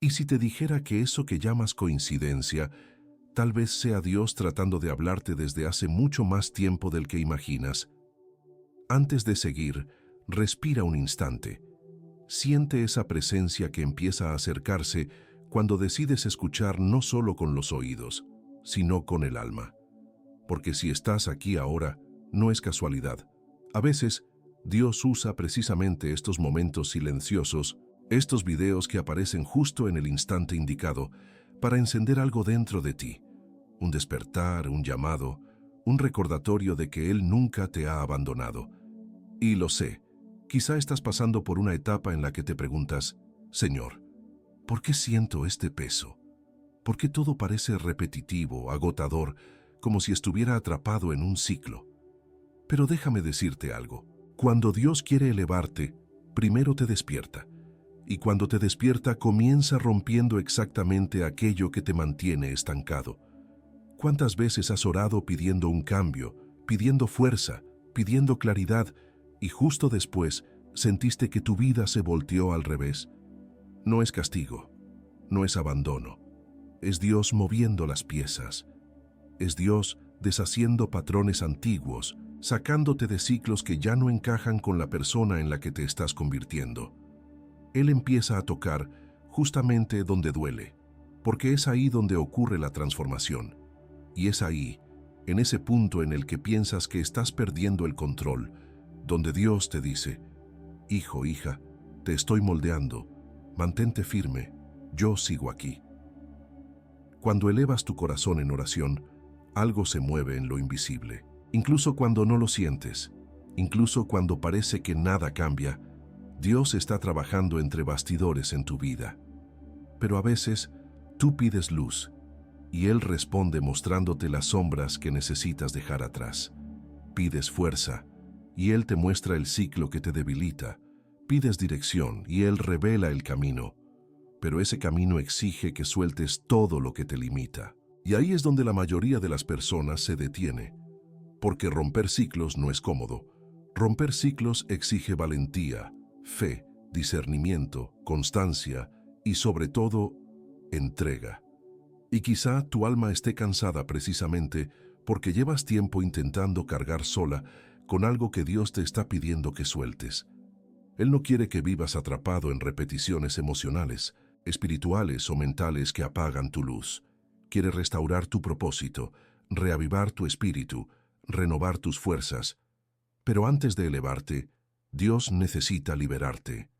¿Y si te dijera que eso que llamas coincidencia, tal vez sea Dios tratando de hablarte desde hace mucho más tiempo del que imaginas? Antes de seguir, respira un instante. Siente esa presencia que empieza a acercarse cuando decides escuchar no solo con los oídos, sino con el alma. Porque si estás aquí ahora, no es casualidad. A veces, Dios usa precisamente estos momentos silenciosos, estos videos que aparecen justo en el instante indicado, para encender algo dentro de ti. Un despertar, un llamado, un recordatorio de que Él nunca te ha abandonado. Y lo sé, quizá estás pasando por una etapa en la que te preguntas, Señor, ¿por qué siento este peso? ¿Por qué todo parece repetitivo, agotador, como si estuviera atrapado en un ciclo? Pero déjame decirte algo. Cuando Dios quiere elevarte, primero te despierta. Y cuando te despierta, comienza rompiendo exactamente aquello que te mantiene estancado. ¿Cuántas veces has orado pidiendo un cambio, pidiendo fuerza, pidiendo claridad, y justo después sentiste que tu vida se volteó al revés? No es castigo, no es abandono. Es Dios moviendo las piezas. Es Dios deshaciendo patrones antiguos, sacándote de ciclos que ya no encajan con la persona en la que te estás convirtiendo. Él empieza a tocar justamente donde duele, porque es ahí donde ocurre la transformación. Y es ahí, en ese punto en el que piensas que estás perdiendo el control, donde Dios te dice, hijo, hija, te estoy moldeando, mantente firme, yo sigo aquí. Cuando elevas tu corazón en oración, algo se mueve en lo invisible. Incluso cuando no lo sientes, incluso cuando parece que nada cambia, Dios está trabajando entre bastidores en tu vida. Pero a veces, tú pides luz, y Él responde mostrándote las sombras que necesitas dejar atrás. Pides fuerza, y Él te muestra el ciclo que te debilita. Pides dirección, y Él revela el camino. Pero ese camino exige que sueltes todo lo que te limita. Y ahí es donde la mayoría de las personas se detiene. Porque romper ciclos no es cómodo. Romper ciclos exige valentía, fe, discernimiento, constancia y sobre todo, entrega. Y quizá tu alma esté cansada precisamente porque llevas tiempo intentando cargar sola con algo que Dios te está pidiendo que sueltes. Él no quiere que vivas atrapado en repeticiones emocionales, espirituales o mentales que apagan tu luz. Quiere restaurar tu propósito, reavivar tu espíritu, renovar tus fuerzas. Pero antes de elevarte, Dios necesita liberarte.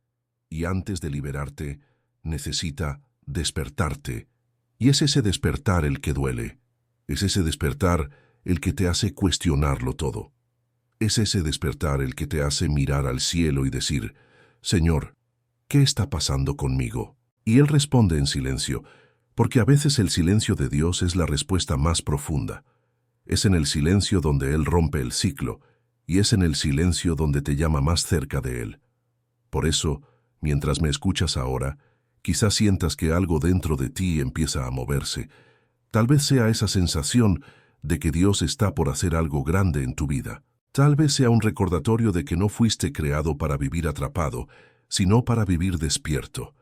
Y antes de liberarte, necesita despertarte. Y es ese despertar el que duele. Es ese despertar el que te hace cuestionarlo todo. Es ese despertar el que te hace mirar al cielo y decir, Señor, ¿qué está pasando conmigo? Y Él responde en silencio, porque a veces el silencio de Dios es la respuesta más profunda. Es en el silencio donde Él rompe el ciclo, y es en el silencio donde te llama más cerca de Él. Por eso, mientras me escuchas ahora, quizás sientas que algo dentro de ti empieza a moverse. Tal vez sea esa sensación de que Dios está por hacer algo grande en tu vida. Tal vez sea un recordatorio de que no fuiste creado para vivir atrapado, sino para vivir despierto,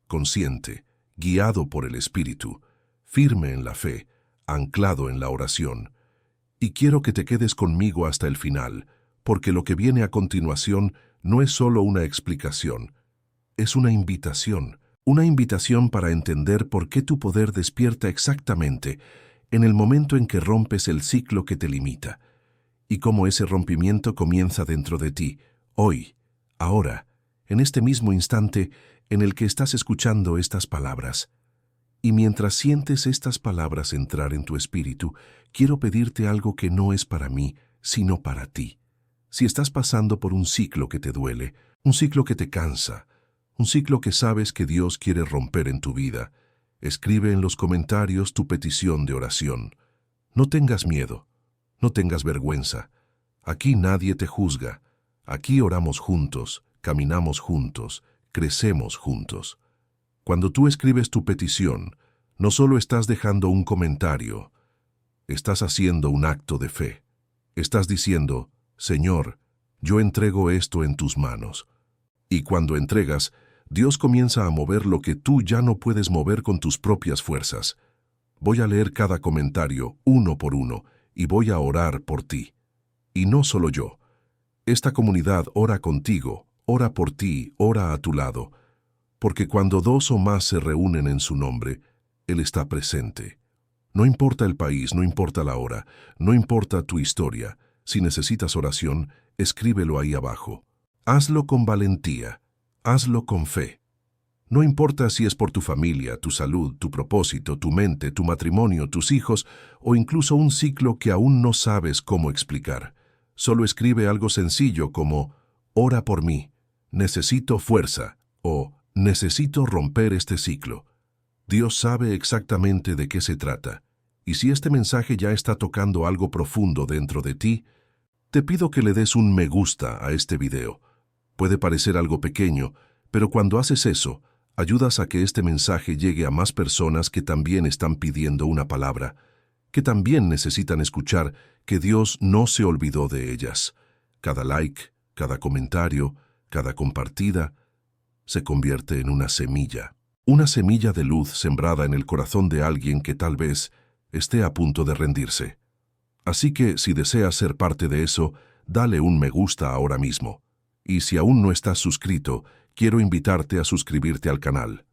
consciente, guiado por el Espíritu, firme en la fe, anclado en la oración. Y quiero que te quedes conmigo hasta el final, porque lo que viene a continuación no es solo una explicación, es una invitación para entender por qué tu poder despierta exactamente en el momento en que rompes el ciclo que te limita, y cómo ese rompimiento comienza dentro de ti, hoy, ahora, en este mismo instante en el que estás escuchando estas palabras. Y mientras sientes estas palabras entrar en tu espíritu, quiero pedirte algo que no es para mí, sino para ti. Si estás pasando por un ciclo que te duele, un ciclo que te cansa, un ciclo que sabes que Dios quiere romper en tu vida, escribe en los comentarios tu petición de oración. No tengas miedo, no tengas vergüenza. Aquí nadie te juzga. Aquí oramos juntos, caminamos juntos, crecemos juntos. Cuando tú escribes tu petición, no solo estás dejando un comentario, estás haciendo un acto de fe. Estás diciendo, Señor, yo entrego esto en tus manos. Y cuando entregas, Dios comienza a mover lo que tú ya no puedes mover con tus propias fuerzas. Voy a leer cada comentario, uno por uno, y voy a orar por ti. Y no solo yo. Esta comunidad ora contigo, ora por ti, ora a tu lado. Porque cuando dos o más se reúnen en su nombre, Él está presente. No importa el país, no importa la hora, no importa tu historia. Si necesitas oración, escríbelo ahí abajo. Hazlo con valentía, hazlo con fe. No importa si es por tu familia, tu salud, tu propósito, tu mente, tu matrimonio, tus hijos o incluso un ciclo que aún no sabes cómo explicar. Solo escribe algo sencillo como «Ora por mí», «Necesito fuerza» o «Necesito romper este ciclo». Dios sabe exactamente de qué se trata. Y si este mensaje ya está tocando algo profundo dentro de ti, te pido que le des un me gusta a este video. Puede parecer algo pequeño, pero cuando haces eso, ayudas a que este mensaje llegue a más personas que también están pidiendo una palabra, que también necesitan escuchar que Dios no se olvidó de ellas. Cada like, cada comentario, cada compartida, se convierte en una semilla de luz sembrada en el corazón de alguien que tal vez esté a punto de rendirse. Así que si deseas ser parte de eso, dale un me gusta ahora mismo. Y si aún no estás suscrito, quiero invitarte a suscribirte al canal.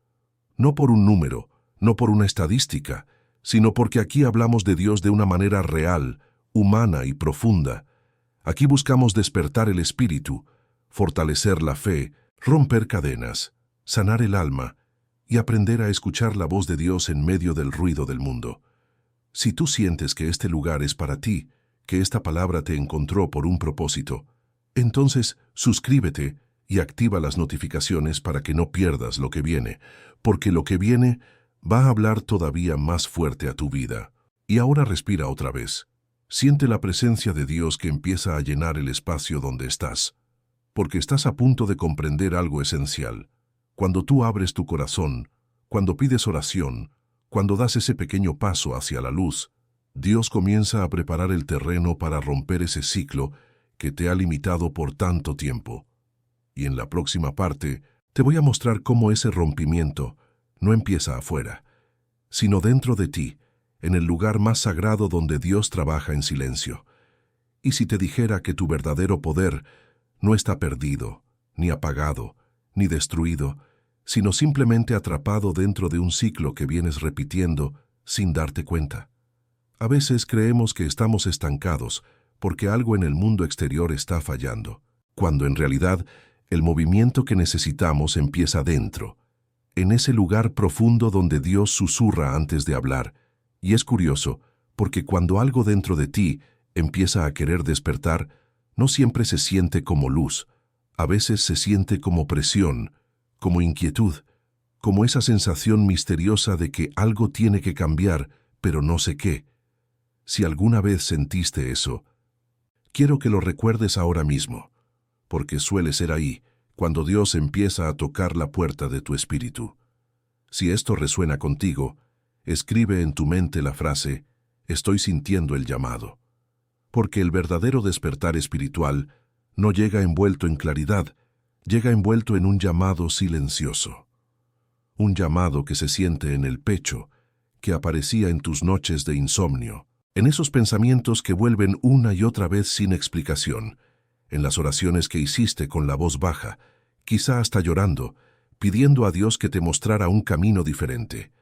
No por un número, no por una estadística, sino porque aquí hablamos de Dios de una manera real, humana y profunda. Aquí buscamos despertar el espíritu, fortalecer la fe, romper cadenas, sanar el alma y aprender a escuchar la voz de Dios en medio del ruido del mundo. Si tú sientes que este lugar es para ti, que esta palabra te encontró por un propósito, entonces suscríbete y activa las notificaciones para que no pierdas lo que viene, porque lo que viene va a hablar todavía más fuerte a tu vida. Y ahora respira otra vez. Siente la presencia de Dios que empieza a llenar el espacio donde estás, porque estás a punto de comprender algo esencial. Cuando tú abres tu corazón, cuando pides oración, cuando das ese pequeño paso hacia la luz, Dios comienza a preparar el terreno para romper ese ciclo que te ha limitado por tanto tiempo. Y en la próxima parte te voy a mostrar cómo ese rompimiento no empieza afuera, sino dentro de ti, en el lugar más sagrado donde Dios trabaja en silencio. Y si te dijera que tu verdadero poder no está perdido, ni apagado, ni destruido, sino simplemente atrapado dentro de un ciclo que vienes repitiendo sin darte cuenta. A veces creemos que estamos estancados porque algo en el mundo exterior está fallando, cuando en realidad el movimiento que necesitamos empieza dentro, en ese lugar profundo donde Dios susurra antes de hablar. Y es curioso, porque cuando algo dentro de ti empieza a querer despertar, no siempre se siente como luz, a veces se siente como presión, como inquietud, como esa sensación misteriosa de que algo tiene que cambiar, pero no sé qué. Si alguna vez sentiste eso, quiero que lo recuerdes ahora mismo, porque suele ser ahí, cuando Dios empieza a tocar la puerta de tu espíritu. Si esto resuena contigo, escribe en tu mente la frase, «Estoy sintiendo el llamado». Porque el verdadero despertar espiritual no llega envuelto en claridad, llega envuelto en un llamado silencioso. Un llamado que se siente en el pecho, que aparecía en tus noches de insomnio, en esos pensamientos que vuelven una y otra vez sin explicación, en las oraciones que hiciste con la voz baja, quizá hasta llorando, pidiendo a Dios que te mostrara un camino diferente.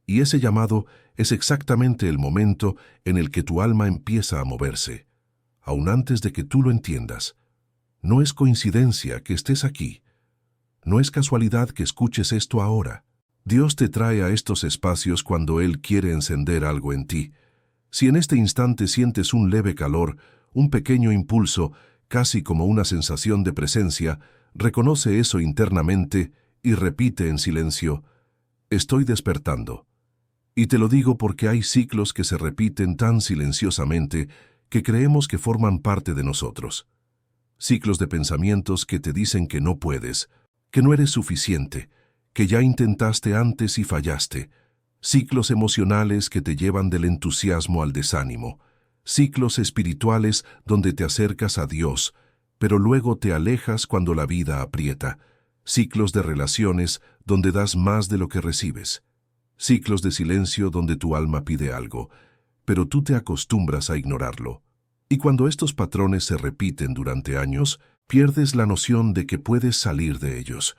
Y ese llamado es exactamente el momento en el que tu alma empieza a moverse, aún antes de que tú lo entiendas. No es coincidencia que estés aquí. No es casualidad que escuches esto ahora. Dios te trae a estos espacios cuando Él quiere encender algo en ti. Si en este instante sientes un leve calor, un pequeño impulso, casi como una sensación de presencia, reconoce eso internamente y repite en silencio, «Estoy despertando». Y te lo digo porque hay ciclos que se repiten tan silenciosamente que creemos que forman parte de nosotros. Ciclos de pensamientos que te dicen que no puedes, que no eres suficiente, que ya intentaste antes y fallaste. Ciclos emocionales que te llevan del entusiasmo al desánimo. Ciclos espirituales donde te acercas a Dios, pero luego te alejas cuando la vida aprieta. ciclos de relaciones donde das más de lo que recibes, ciclos de silencio donde tu alma pide algo, pero tú te acostumbras a ignorarlo. Y cuando estos patrones se repiten durante años, pierdes la noción de que puedes salir de ellos.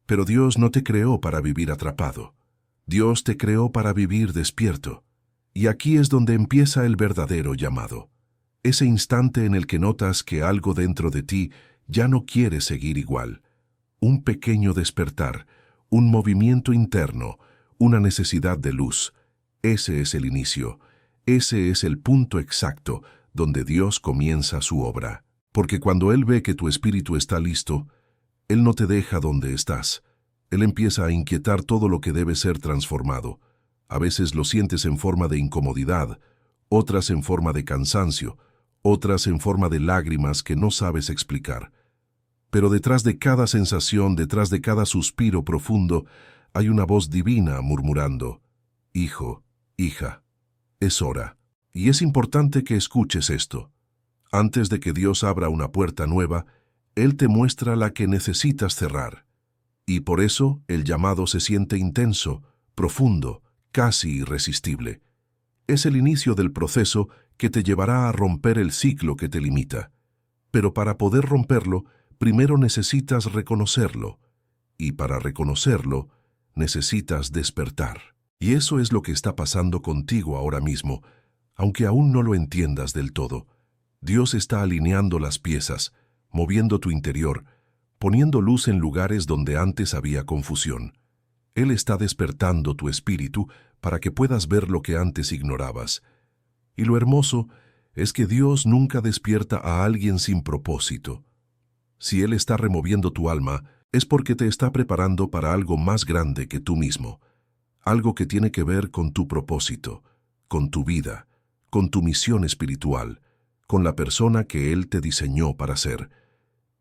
Pero Dios no te creó para vivir atrapado. Dios te creó para vivir despierto. Y aquí es donde empieza el verdadero llamado. Ese instante en el que notas que algo dentro de ti ya no quiere seguir igual. Un pequeño despertar, un movimiento interno, una necesidad de luz. Ese es el inicio. Ese es el punto exacto donde Dios comienza su obra. Porque cuando Él ve que tu espíritu está listo, Él no te deja donde estás. Él empieza a inquietar todo lo que debe ser transformado. A veces lo sientes en forma de incomodidad, otras en forma de cansancio, otras en forma de lágrimas que no sabes explicar. Pero detrás de cada sensación, detrás de cada suspiro profundo, hay una voz divina murmurando: Hijo, hija, es hora. Y es importante que escuches esto. Antes de que Dios abra una puerta nueva, Él te muestra la que necesitas cerrar. Y por eso el llamado se siente intenso, profundo, casi irresistible. Es el inicio del proceso que te llevará a romper el ciclo que te limita. Pero para poder romperlo, primero necesitas reconocerlo. Y para reconocerlo, necesitas despertar. Y eso es lo que está pasando contigo ahora mismo, aunque aún no lo entiendas del todo. Dios está alineando las piezas, moviendo tu interior, poniendo luz en lugares donde antes había confusión. Él está despertando tu espíritu para que puedas ver lo que antes ignorabas. Y lo hermoso es que Dios nunca despierta a alguien sin propósito. Si Él está removiendo tu alma, es porque te está preparando para algo más grande que tú mismo, algo que tiene que ver con tu propósito, con tu vida, con tu misión espiritual, con la persona que Él te diseñó para ser.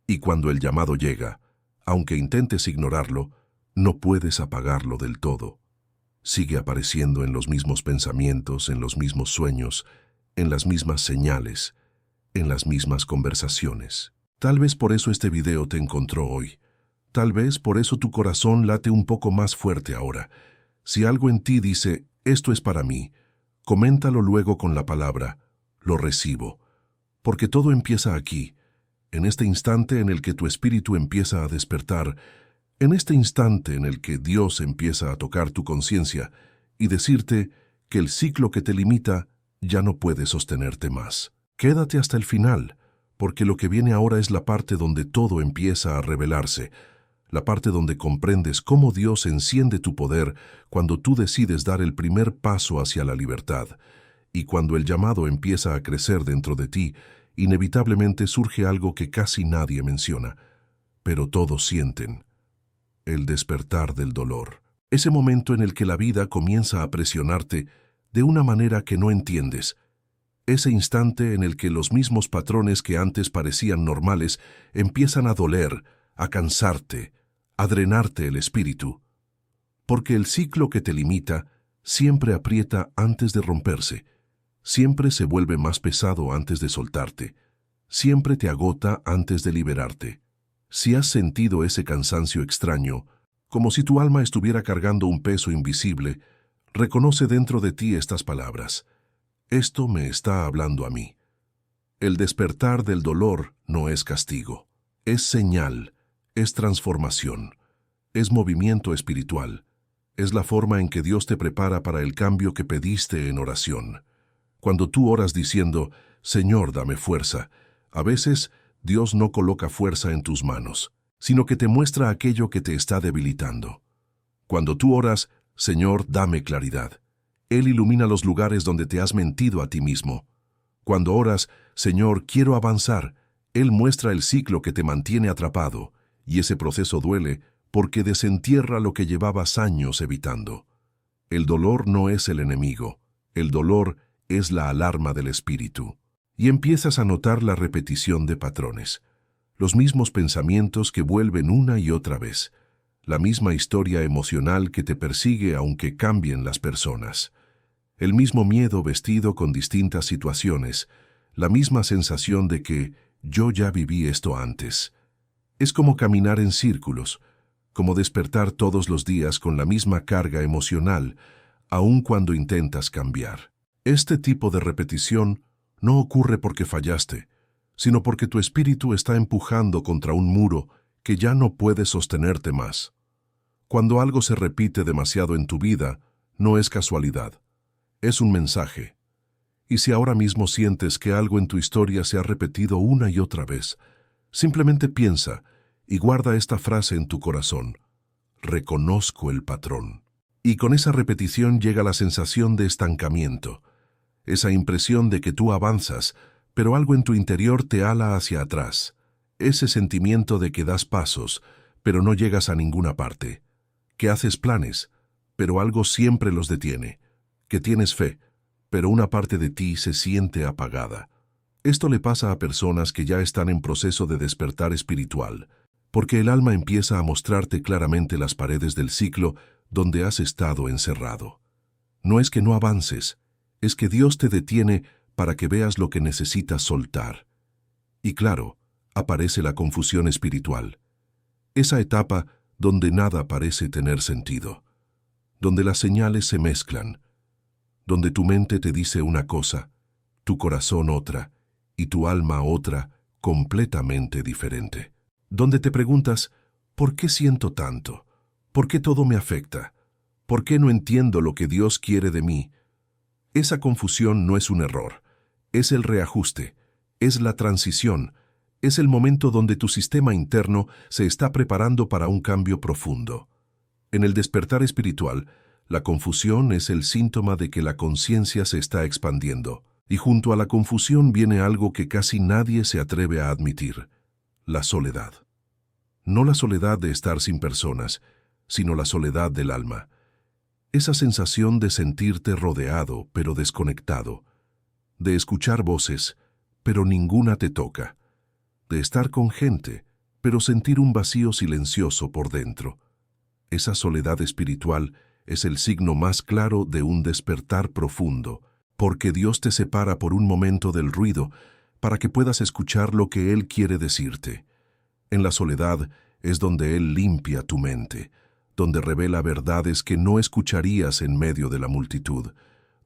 Y cuando el llamado llega, aunque intentes ignorarlo, no puedes apagarlo del todo. Sigue apareciendo en los mismos pensamientos, en los mismos sueños, en las mismas señales, en las mismas conversaciones. Tal vez por eso este video te encontró hoy. Tal vez por eso tu corazón late un poco más fuerte ahora. Si algo en ti dice, esto es para mí, coméntalo luego con la palabra, lo recibo. Porque todo empieza aquí, en este instante en el que tu espíritu empieza a despertar, en este instante en el que Dios empieza a tocar tu conciencia y decirte que el ciclo que te limita ya no puede sostenerte más. Quédate hasta el final, porque lo que viene ahora es la parte donde todo empieza a revelarse, la parte donde comprendes cómo Dios enciende tu poder cuando tú decides dar el primer paso hacia la libertad. Y cuando el llamado empieza a crecer dentro de ti, inevitablemente surge algo que casi nadie menciona, pero todos sienten: el despertar del dolor. Ese momento en el que la vida comienza a presionarte de una manera que no entiendes. Ese instante en el que los mismos patrones que antes parecían normales empiezan a doler, a cansarte, a drenarte el espíritu. Porque el ciclo que te limita siempre aprieta antes de romperse, siempre se vuelve más pesado antes de soltarte, siempre te agota antes de liberarte. Si has sentido ese cansancio extraño, como si tu alma estuviera cargando un peso invisible, reconoce dentro de ti estas palabras: esto me está hablando a mí. El despertar del dolor no es castigo, es señal, es transformación, es movimiento espiritual, es la forma en que Dios te prepara para el cambio que pediste en oración. Cuando tú oras diciendo, Señor, dame fuerza, a veces Dios no coloca fuerza en tus manos, sino que te muestra aquello que te está debilitando. Cuando tú oras, Señor, dame claridad, Él ilumina los lugares donde te has mentido a ti mismo. Cuando oras, Señor, quiero avanzar, Él muestra el ciclo que te mantiene atrapado, y ese proceso duele porque desentierra lo que llevabas años evitando. El dolor no es el enemigo, el dolor es la alarma del espíritu. Y empiezas a notar la repetición de patrones, los mismos pensamientos que vuelven una y otra vez, la misma historia emocional que te persigue aunque cambien las personas, el mismo miedo vestido con distintas situaciones, la misma sensación de que yo ya viví esto antes. Es como caminar en círculos, como despertar todos los días con la misma carga emocional, aun cuando intentas cambiar. Este tipo de repetición no ocurre porque fallaste, sino porque tu espíritu está empujando contra un muro que ya no puede sostenerte más. Cuando algo se repite demasiado en tu vida, no es casualidad, es un mensaje. Y si ahora mismo sientes que algo en tu historia se ha repetido una y otra vez, simplemente piensa y guarda esta frase en tu corazón: reconozco el patrón. Y con esa repetición llega la sensación de estancamiento, esa impresión de que tú avanzas, pero algo en tu interior te ala hacia atrás, ese sentimiento de que das pasos, pero no llegas a ninguna parte, que haces planes, pero algo siempre los detiene, que tienes fe, pero una parte de ti se siente apagada. Esto le pasa a personas que ya están en proceso de despertar espiritual, porque el alma empieza a mostrarte claramente las paredes del ciclo donde has estado encerrado. No es que no avances, es que Dios te detiene para que veas lo que necesitas soltar. Y claro, aparece la confusión espiritual, esa etapa donde nada parece tener sentido, donde las señales se mezclan, donde tu mente te dice una cosa, tu corazón otra, y tu alma otra, completamente diferente. Donde te preguntas, ¿por qué siento tanto? ¿Por qué todo me afecta? ¿Por qué no entiendo lo que Dios quiere de mí? Esa confusión no es un error, es el reajuste, es la transición, es el momento donde tu sistema interno se está preparando para un cambio profundo. En el despertar espiritual, la confusión es el síntoma de que la conciencia se está expandiendo, y junto a la confusión viene algo que casi nadie se atreve a admitir: la soledad. No la soledad de estar sin personas, sino la soledad del alma. Esa sensación de sentirte rodeado, pero desconectado, de escuchar voces, pero ninguna te toca, de estar con gente, pero sentir un vacío silencioso por dentro. Esa soledad espiritual es el signo más claro de un despertar profundo, porque Dios te separa por un momento del ruido para que puedas escuchar lo que Él quiere decirte. En la soledad es donde Él limpia tu mente, donde revela verdades que no escucharías en medio de la multitud,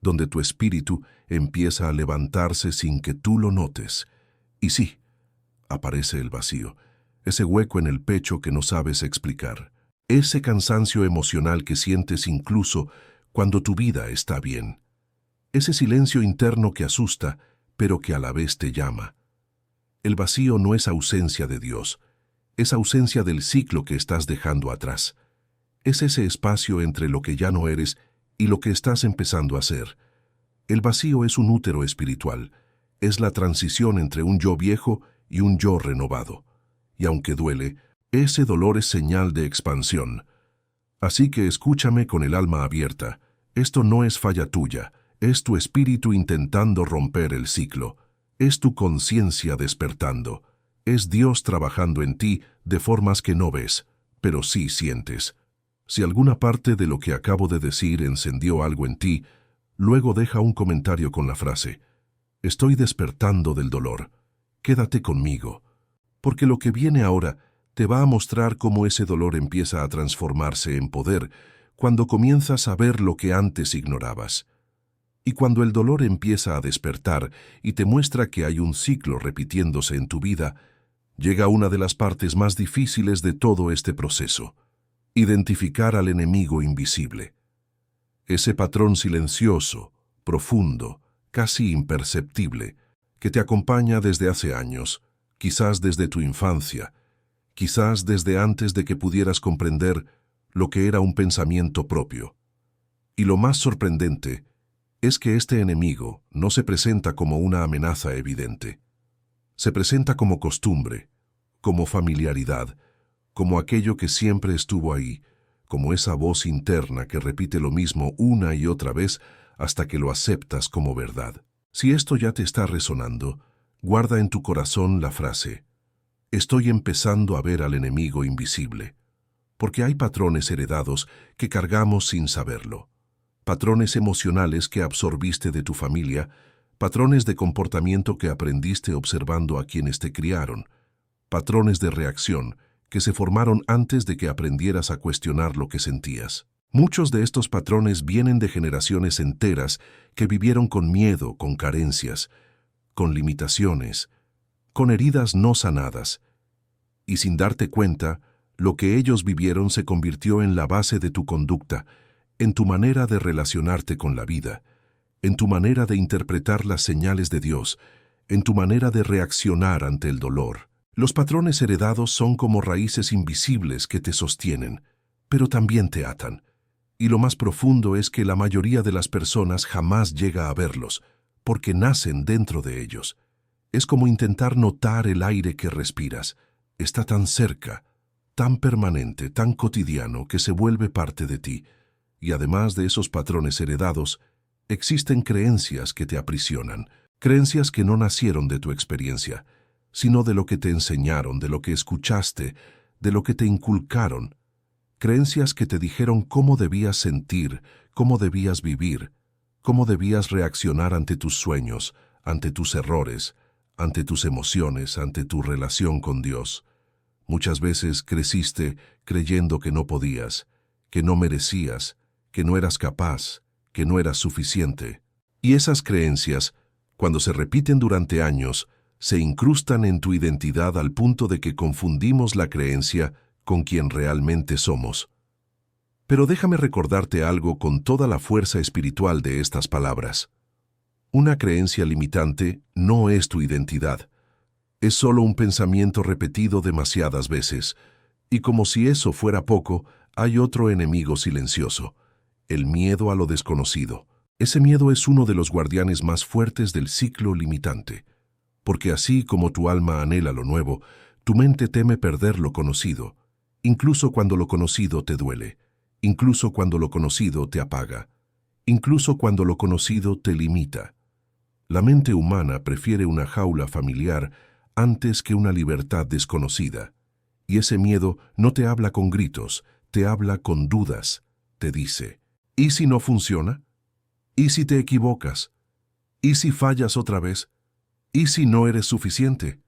donde tu espíritu empieza a levantarse sin que tú lo notes. Y sí, aparece el vacío, ese hueco en el pecho que no sabes explicar, ese cansancio emocional que sientes incluso cuando tu vida está bien, ese silencio interno que asusta, pero que a la vez te llama. El vacío no es ausencia de Dios, es ausencia del ciclo que estás dejando atrás. Es ese espacio entre lo que ya no eres y lo que estás empezando a ser. El vacío es un útero espiritual, es la transición entre un yo viejo y un yo renovado. Y aunque duele, ese dolor es señal de expansión. Así que escúchame con el alma abierta. Esto no es falla tuya, es tu espíritu intentando romper el ciclo. Es tu conciencia despertando. Es Dios trabajando en ti de formas que no ves, pero sí sientes. Si alguna parte de lo que acabo de decir encendió algo en ti, luego deja un comentario con la frase: estoy despertando del dolor. Quédate conmigo, porque lo que viene ahora te va a mostrar cómo ese dolor empieza a transformarse en poder cuando comienzas a ver lo que antes ignorabas. Y cuando el dolor empieza a despertar y te muestra que hay un ciclo repitiéndose en tu vida, llega una de las partes más difíciles de todo este proceso: identificar al enemigo invisible. Ese patrón silencioso, profundo, casi imperceptible, que te acompaña desde hace años, quizás desde tu infancia, quizás desde antes de que pudieras comprender lo que era un pensamiento propio. Y lo más sorprendente es que este enemigo no se presenta como una amenaza evidente. Se presenta como costumbre, como familiaridad, como aquello que siempre estuvo ahí, como esa voz interna que repite lo mismo una y otra vez hasta que lo aceptas como verdad. Si esto ya te está resonando, guarda en tu corazón la frase: estoy empezando a ver al enemigo invisible, porque hay patrones heredados que cargamos sin saberlo, patrones emocionales que absorbiste de tu familia, patrones de comportamiento que aprendiste observando a quienes te criaron, patrones de reacción que se formaron antes de que aprendieras a cuestionar lo que sentías. Muchos de estos patrones vienen de generaciones enteras que vivieron con miedo, con carencias, con limitaciones, con heridas no sanadas. Y sin darte cuenta, lo que ellos vivieron se convirtió en la base de tu conducta, en tu manera de relacionarte con la vida, en tu manera de interpretar las señales de Dios, en tu manera de reaccionar ante el dolor. Los patrones heredados son como raíces invisibles que te sostienen, pero también te atan. Y lo más profundo es que la mayoría de las personas jamás llega a verlos, porque nacen dentro de ellos. Es como intentar notar el aire que respiras. Está tan cerca, tan permanente, tan cotidiano que se vuelve parte de ti. Y además de esos patrones heredados, existen creencias que te aprisionan, creencias que no nacieron de tu experiencia, sino de lo que te enseñaron, de lo que escuchaste, de lo que te inculcaron. Creencias que te dijeron cómo debías sentir, cómo debías vivir, cómo debías reaccionar ante tus sueños, ante tus errores, ante tus emociones, ante tu relación con Dios. Muchas veces creciste creyendo que no podías, que no merecías, que no eras capaz, que no eras suficiente. Y esas creencias, cuando se repiten durante años, se incrustan en tu identidad al punto de que confundimos la creencia con quien realmente somos. Pero déjame recordarte algo con toda la fuerza espiritual de estas palabras. Una creencia limitante no es tu identidad. Es solo un pensamiento repetido demasiadas veces. Y como si eso fuera poco, hay otro enemigo silencioso: el miedo a lo desconocido. Ese miedo es uno de los guardianes más fuertes del ciclo limitante. Porque así como tu alma anhela lo nuevo, tu mente teme perder lo conocido, incluso cuando lo conocido te duele, incluso cuando lo conocido te apaga, incluso cuando lo conocido te limita. La mente humana prefiere una jaula familiar antes que una libertad desconocida. Y ese miedo no te habla con gritos, te habla con dudas. Te dice: ¿y si no funciona? ¿Y si te equivocas? ¿Y si fallas otra vez? ¿Y si no eres suficiente?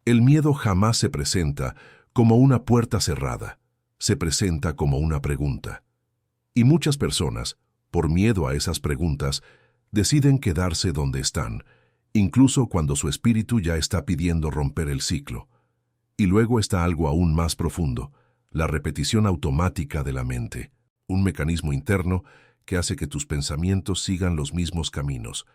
El miedo jamás se presenta como una puerta cerrada, se presenta como una pregunta. Y muchas personas, por miedo a esas preguntas, deciden quedarse donde están, incluso cuando su espíritu ya está pidiendo romper el ciclo. Y luego está algo aún más profundo: la repetición automática de la mente, un mecanismo interno que hace que tus pensamientos sigan los mismos caminos,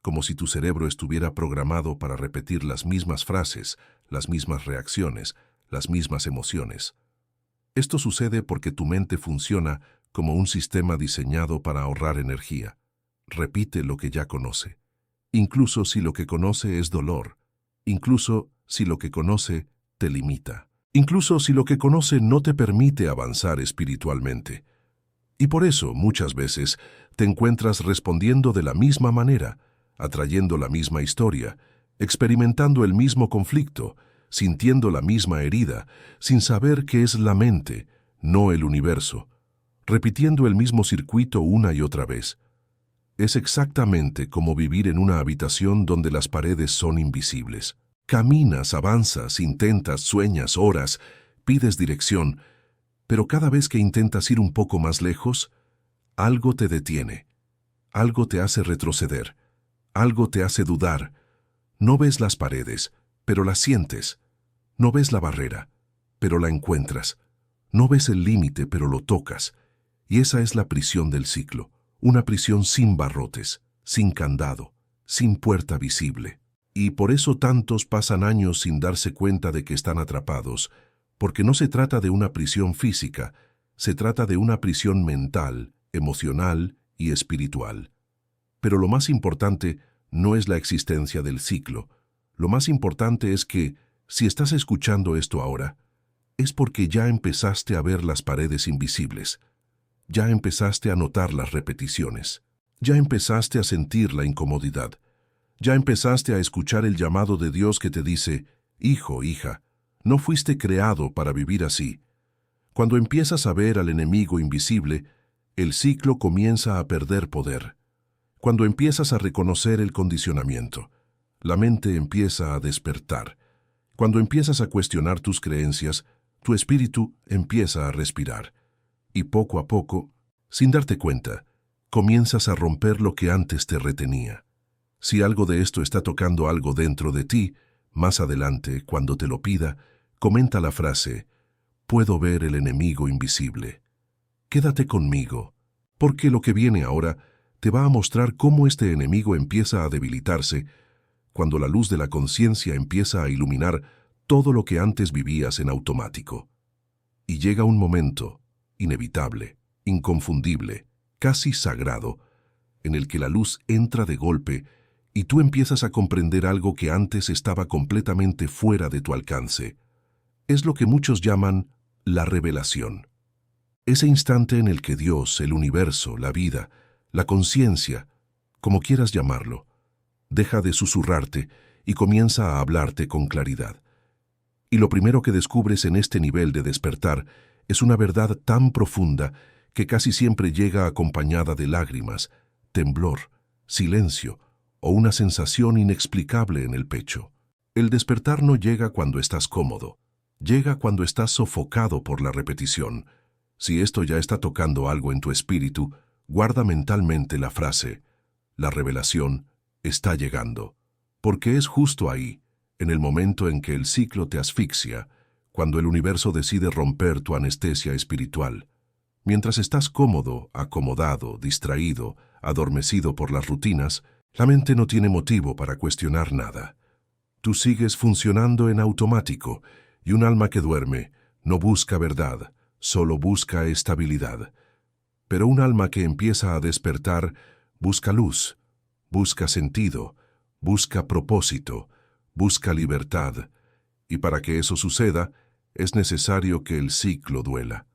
como si tu cerebro estuviera programado para repetir las mismas frases, las mismas reacciones, las mismas emociones. Esto sucede porque tu mente funciona como un sistema diseñado para ahorrar energía. Repite lo que ya conoce, incluso si lo que conoce es dolor, incluso si lo que conoce te limita, incluso si lo que conoce no te permite avanzar espiritualmente. Y por eso, muchas veces, te encuentras respondiendo de la misma manera, atrayendo la misma historia, experimentando el mismo conflicto, sintiendo la misma herida, sin saber que es la mente, no el universo, repitiendo el mismo circuito una y otra vez. Es exactamente como vivir en una habitación donde las paredes son invisibles. Caminas, avanzas, intentas, sueñas, oras, pides dirección, pero cada vez que intentas ir un poco más lejos, algo te detiene, algo te hace retroceder, algo te hace dudar. No ves las paredes, pero las sientes. No ves la barrera, pero la encuentras. No ves el límite, pero lo tocas. Y esa es la prisión del ciclo, una prisión sin barrotes, sin candado, sin puerta visible. Y por eso tantos pasan años sin darse cuenta de que están atrapados, porque no se trata de una prisión física, se trata de una prisión mental, emocional y espiritual. Pero lo más importante no es la existencia del ciclo. Lo más importante es que, si estás escuchando esto ahora, es porque ya empezaste a ver las paredes invisibles. Ya empezaste a notar las repeticiones. Ya empezaste a sentir la incomodidad. Ya empezaste a escuchar el llamado de Dios que te dice: hijo, hija, no fuiste creado para vivir así. Cuando empiezas a ver al enemigo invisible, el ciclo comienza a perder poder. Cuando empiezas a reconocer el condicionamiento, la mente empieza a despertar. Cuando empiezas a cuestionar tus creencias, tu espíritu empieza a respirar. Y poco a poco, sin darte cuenta, comienzas a romper lo que antes te retenía. Si algo de esto está tocando algo dentro de ti, más adelante, cuando te lo pida, comenta la frase: puedo ver el enemigo invisible. Quédate conmigo, porque lo que viene ahora te va a mostrar cómo este enemigo empieza a debilitarse cuando la luz de la conciencia empieza a iluminar todo lo que antes vivías en automático. Y llega un momento inevitable, inconfundible, casi sagrado, en el que la luz entra de golpe y tú empiezas a comprender algo que antes estaba completamente fuera de tu alcance. Es lo que muchos llaman la revelación. Ese instante en el que Dios, el universo, la vida, la conciencia, como quieras llamarlo, deja de susurrarte y comienza a hablarte con claridad. Y lo primero que descubres en este nivel de despertar es una verdad tan profunda que casi siempre llega acompañada de lágrimas, temblor, silencio o una sensación inexplicable en el pecho. El despertar no llega cuando estás cómodo, llega cuando estás sofocado por la repetición. Si esto ya está tocando algo en tu espíritu, guarda mentalmente la frase: la revelación está llegando, porque es justo ahí, en el momento en que el ciclo te asfixia, cuando el universo decide romper tu anestesia espiritual. Mientras estás cómodo, acomodado, distraído, adormecido por las rutinas, la mente no tiene motivo para cuestionar nada. Tú sigues funcionando en automático, y un alma que duerme no busca verdad, solo busca estabilidad. Pero un alma que empieza a despertar busca luz, busca sentido, busca propósito, busca libertad, y para que eso suceda, es necesario que el ciclo duela.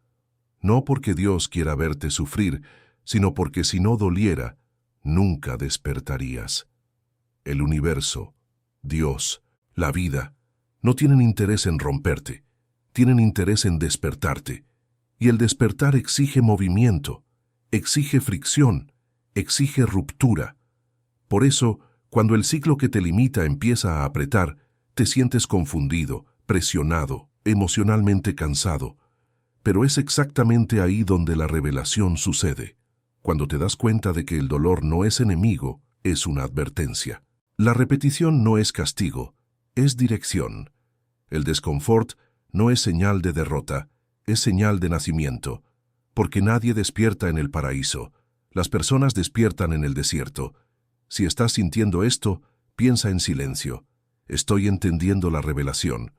No porque Dios quiera verte sufrir, sino porque si no doliera, nunca despertarías. El universo, Dios, la vida, no tienen interés en romperte, tienen interés en despertarte. Y el despertar exige movimiento, exige fricción, exige ruptura. Por eso, cuando el ciclo que te limita empieza a apretar, te sientes confundido, presionado, emocionalmente cansado. Pero es exactamente ahí donde la revelación sucede, cuando te das cuenta de que el dolor no es enemigo, es una advertencia. La repetición no es castigo, es dirección. El desconfort no es señal de derrota, es señal de nacimiento, porque nadie despierta en el paraíso, las personas despiertan en el desierto. Si estás sintiendo esto, piensa en silencio. Estoy entendiendo la revelación.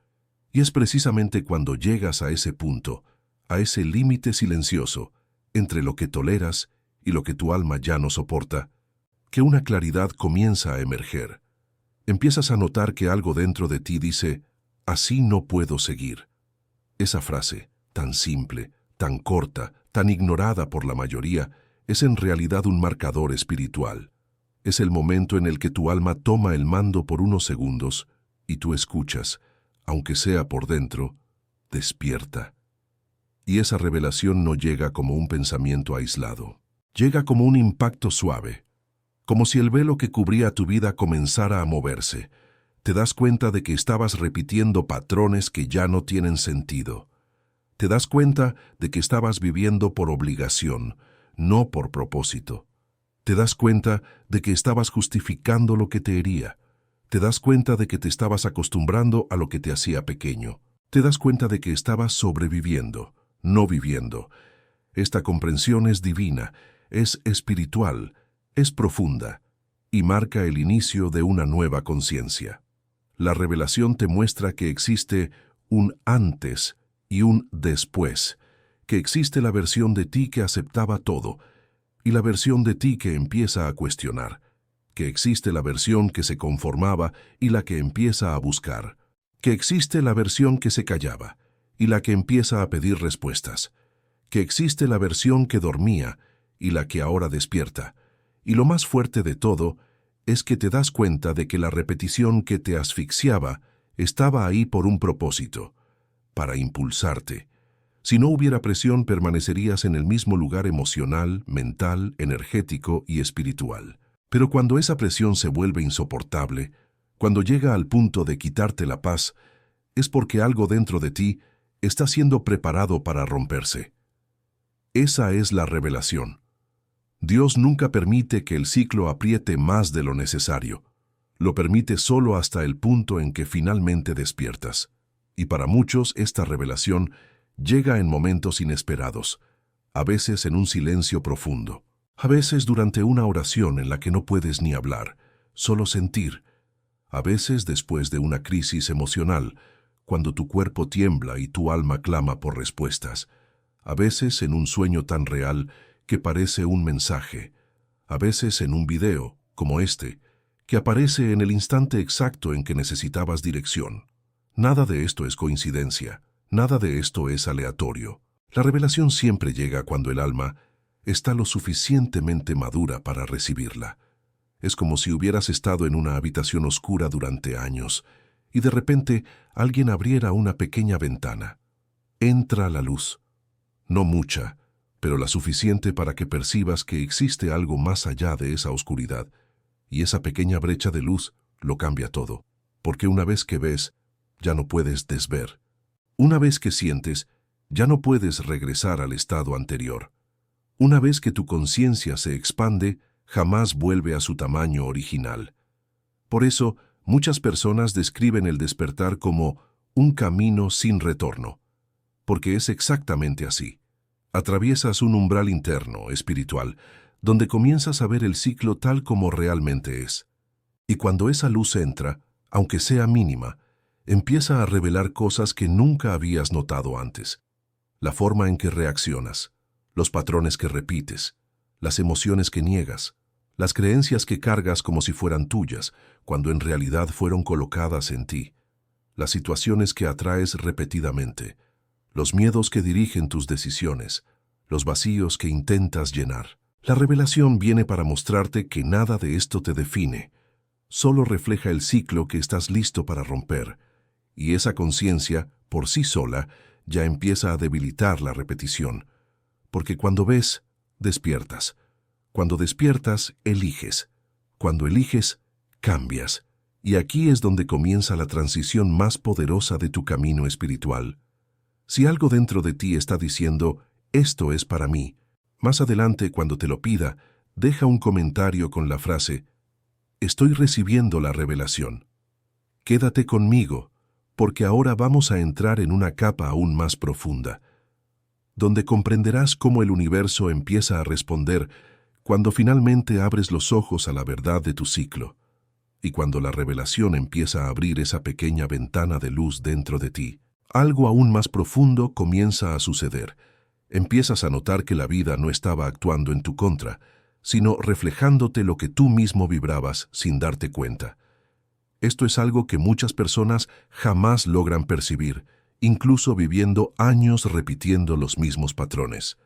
Y es precisamente cuando llegas a ese punto, a ese límite silencioso, entre lo que toleras y lo que tu alma ya no soporta, que una claridad comienza a emerger. Empiezas a notar que algo dentro de ti dice: así no puedo seguir. Esa frase, tan simple, tan corta, tan ignorada por la mayoría, es en realidad un marcador espiritual. Es el momento en el que tu alma toma el mando por unos segundos y tú escuchas, aunque sea por dentro: despierta. Y esa revelación no llega como un pensamiento aislado. Llega como un impacto suave, como si el velo que cubría tu vida comenzara a moverse. Te das cuenta de que estabas repitiendo patrones que ya no tienen sentido. Te das cuenta de que estabas viviendo por obligación, no por propósito. Te das cuenta de que estabas justificando lo que te hería. Te das cuenta de que te estabas acostumbrando a lo que te hacía pequeño. Te das cuenta de que estabas sobreviviendo, no viviendo. Esta comprensión es divina, es espiritual, es profunda y marca el inicio de una nueva conciencia. La revelación te muestra que existe un antes y un después, que existe la versión de ti que aceptaba todo y la versión de ti que empieza a cuestionar, que existe la versión que se conformaba y la que empieza a buscar, que existe la versión que se callaba y la que empieza a pedir respuestas, que existe la versión que dormía y la que ahora despierta. Y lo más fuerte de todo es que te das cuenta de que la repetición que te asfixiaba estaba ahí por un propósito, para impulsarte. Si no hubiera presión, permanecerías en el mismo lugar emocional, mental, energético y espiritual. Pero cuando esa presión se vuelve insoportable, cuando llega al punto de quitarte la paz, es porque algo dentro de ti está siendo preparado para romperse. Esa es la revelación. Dios nunca permite que el ciclo apriete más de lo necesario. Lo permite solo hasta el punto en que finalmente despiertas. Y para muchos esta revelación llega en momentos inesperados, a veces en un silencio profundo, a veces durante una oración en la que no puedes ni hablar, solo sentir, a veces después de una crisis emocional, cuando tu cuerpo tiembla y tu alma clama por respuestas, a veces en un sueño tan real que parece un mensaje, a veces en un video, como este, que aparece en el instante exacto en que necesitabas dirección. Nada de esto es coincidencia, nada de esto es aleatorio. La revelación siempre llega cuando el alma está lo suficientemente madura para recibirla. Es como si hubieras estado en una habitación oscura durante años y de repente alguien abriera una pequeña ventana. Entra la luz. No mucha, pero la suficiente para que percibas que existe algo más allá de esa oscuridad. Y esa pequeña brecha de luz lo cambia todo, porque una vez que ves, ya no puedes desver. Una vez que sientes, ya no puedes regresar al estado anterior. Una vez que tu conciencia se expande, jamás vuelve a su tamaño original. Por eso, muchas personas describen el despertar como un camino sin retorno, porque es exactamente así. Atraviesas un umbral interno, espiritual, donde comienzas a ver el ciclo tal como realmente es. Y cuando esa luz entra, aunque sea mínima, empieza a revelar cosas que nunca habías notado antes. La forma en que reaccionas, los patrones que repites, las emociones que niegas, las creencias que cargas como si fueran tuyas, cuando en realidad fueron colocadas en ti, las situaciones que atraes repetidamente, los miedos que dirigen tus decisiones, los vacíos que intentas llenar. La revelación viene para mostrarte que nada de esto te define, solo refleja el ciclo que estás listo para romper, y esa conciencia, por sí sola, ya empieza a debilitar la repetición, porque cuando ves, despiertas. Cuando despiertas, eliges. Cuando eliges, cambias. Y aquí es donde comienza la transición más poderosa de tu camino espiritual. Si algo dentro de ti está diciendo, esto es para mí, más adelante, cuando te lo pida, deja un comentario con la frase, estoy recibiendo la revelación. Quédate conmigo, porque ahora vamos a entrar en una capa aún más profunda, donde comprenderás cómo el universo empieza a responder cuando finalmente abres los ojos a la verdad de tu ciclo, y cuando la revelación empieza a abrir esa pequeña ventana de luz dentro de ti. Algo aún más profundo comienza a suceder. Empiezas a notar que la vida no estaba actuando en tu contra, sino reflejándote lo que tú mismo vibrabas sin darte cuenta. Esto es algo que muchas personas jamás logran percibir, incluso viviendo años repitiendo los mismos patrones.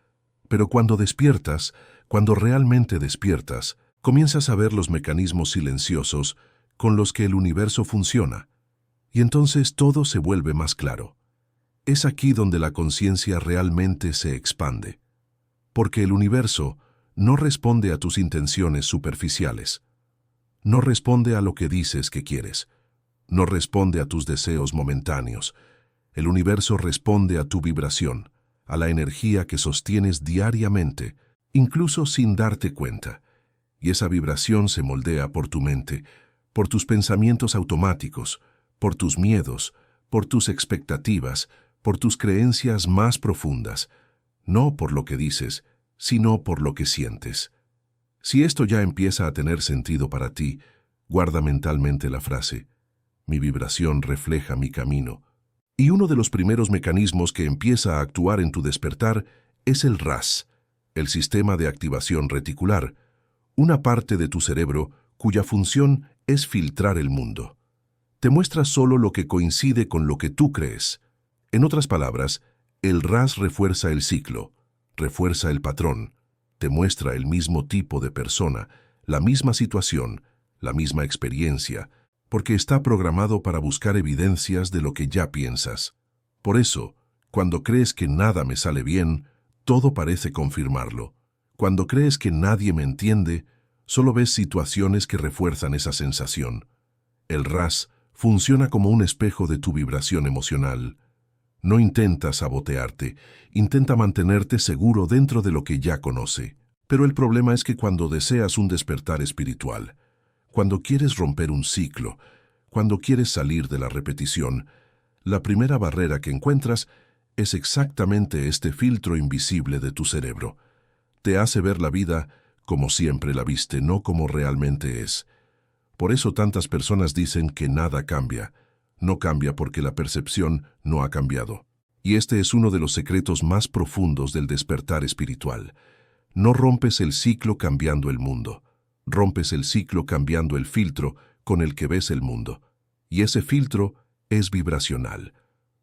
Pero cuando despiertas, cuando realmente despiertas, comienzas a ver los mecanismos silenciosos con los que el universo funciona, y entonces todo se vuelve más claro. Es aquí donde la conciencia realmente se expande, porque el universo no responde a tus intenciones superficiales, no responde a lo que dices que quieres, no responde a tus deseos momentáneos. El universo responde a tu vibración, a la energía que sostienes diariamente, incluso sin darte cuenta, y esa vibración se moldea por tu mente, por tus pensamientos automáticos, por tus miedos, por tus expectativas, por tus creencias más profundas, no por lo que dices, sino por lo que sientes. Si esto ya empieza a tener sentido para ti, guarda mentalmente la frase, mi vibración refleja mi camino. Y uno de los primeros mecanismos que empieza a actuar en tu despertar es el RAS, el sistema de activación reticular, una parte de tu cerebro cuya función es filtrar el mundo. Te muestra solo lo que coincide con lo que tú crees. En otras palabras, el RAS refuerza el ciclo, refuerza el patrón, te muestra el mismo tipo de persona, la misma situación, la misma experiencia, porque está programado para buscar evidencias de lo que ya piensas. Por eso, cuando crees que nada me sale bien, todo parece confirmarlo. Cuando crees que nadie me entiende, solo ves situaciones que refuerzan esa sensación. El RAS Funciona como un espejo de tu vibración emocional. No intenta sabotearte, intenta mantenerte seguro dentro de lo que ya conoce. Pero el problema es que cuando deseas un despertar espiritual, cuando quieres romper un ciclo, cuando quieres salir de la repetición, la primera barrera que encuentras es exactamente este filtro invisible de tu cerebro. Te hace ver la vida como siempre la viste, no como realmente es. Por eso tantas personas dicen que nada cambia. No cambia porque la percepción no ha cambiado. Y este es uno de los secretos más profundos del despertar espiritual. No rompes el ciclo cambiando el mundo. Rompes el ciclo cambiando el filtro con el que ves el mundo. Y ese filtro es vibracional,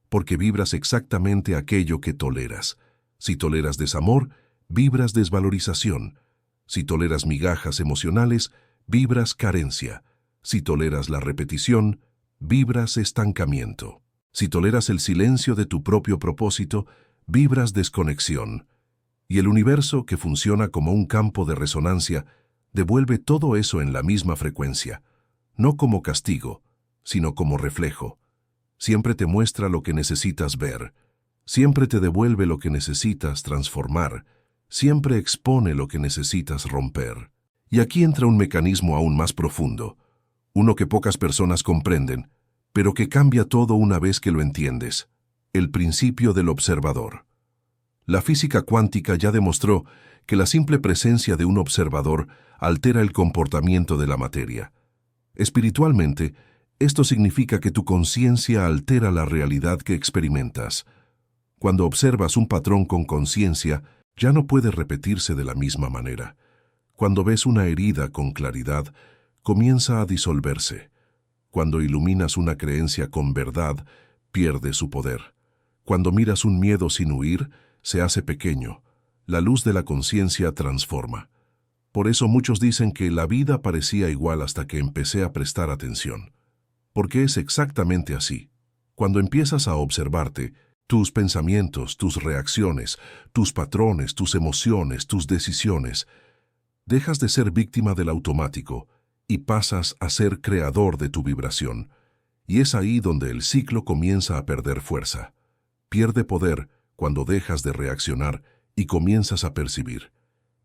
porque vibras exactamente aquello que toleras. Si toleras desamor, vibras desvalorización. Si toleras migajas emocionales, vibras carencia. Si toleras la repetición, vibras estancamiento. Si toleras el silencio de tu propio propósito, vibras desconexión. Y el universo, que funciona como un campo de resonancia, devuelve todo eso en la misma frecuencia, no como castigo, sino como reflejo. Siempre te muestra lo que necesitas ver, siempre te devuelve lo que necesitas transformar, siempre expone lo que necesitas romper. Y aquí entra un mecanismo aún más profundo, uno que pocas personas comprenden, pero que cambia todo una vez que lo entiendes: el principio del observador. La física cuántica ya demostró que la simple presencia de un observador altera el comportamiento de la materia. Espiritualmente, esto significa que tu conciencia altera la realidad que experimentas. Cuando observas un patrón con conciencia, ya no puede repetirse de la misma manera. Cuando ves una herida con claridad, comienza a disolverse. Cuando iluminas una creencia con verdad, pierde su poder. Cuando miras un miedo sin huir, se hace pequeño. La luz de la conciencia transforma. Por eso muchos dicen que la vida parecía igual hasta que empecé a prestar atención. Porque es exactamente así. Cuando empiezas a observarte, tus pensamientos, tus reacciones, tus patrones, tus emociones, tus decisiones, dejas de ser víctima del automático y pasas a ser creador de tu vibración. Y es ahí donde el ciclo comienza a perder fuerza. Pierde poder cuando dejas de reaccionar y comienzas a percibir.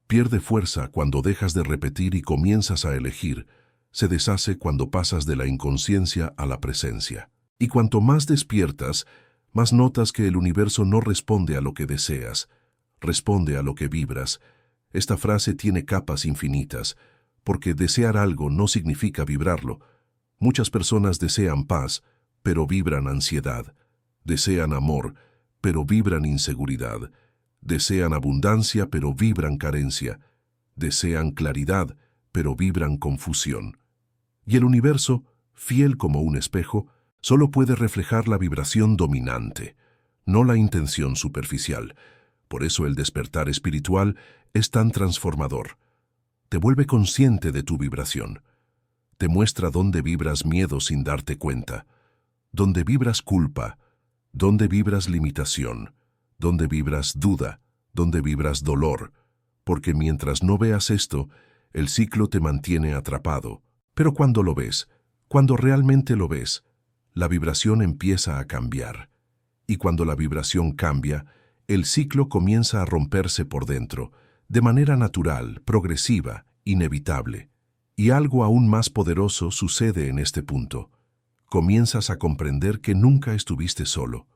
Pierde fuerza cuando dejas de repetir y comienzas a elegir. Se deshace cuando pasas de la inconsciencia a la presencia. Y cuanto más despiertas, más notas que el universo no responde a lo que deseas, responde a lo que vibras. Esta frase tiene capas infinitas, porque desear algo no significa vibrarlo. Muchas personas desean paz, pero vibran ansiedad. Desean amor, pero vibran inseguridad. Desean abundancia, pero vibran carencia. Desean claridad, pero vibran confusión. Y el universo, fiel como un espejo, solo puede reflejar la vibración dominante, no la intención superficial. Por eso el despertar espiritual es tan transformador. Te vuelve consciente de tu vibración. Te muestra dónde vibras miedo sin darte cuenta, dónde vibras culpa, dónde vibras limitación, dónde vibras duda, dónde vibras dolor, porque mientras no veas esto, el ciclo te mantiene atrapado. Pero cuando lo ves, cuando realmente lo ves, la vibración empieza a cambiar. Y cuando la vibración cambia, el ciclo comienza a romperse por dentro, de manera natural, progresiva, inevitable. Y algo aún más poderoso sucede en este punto. Comienzas a comprender que nunca estuviste solo.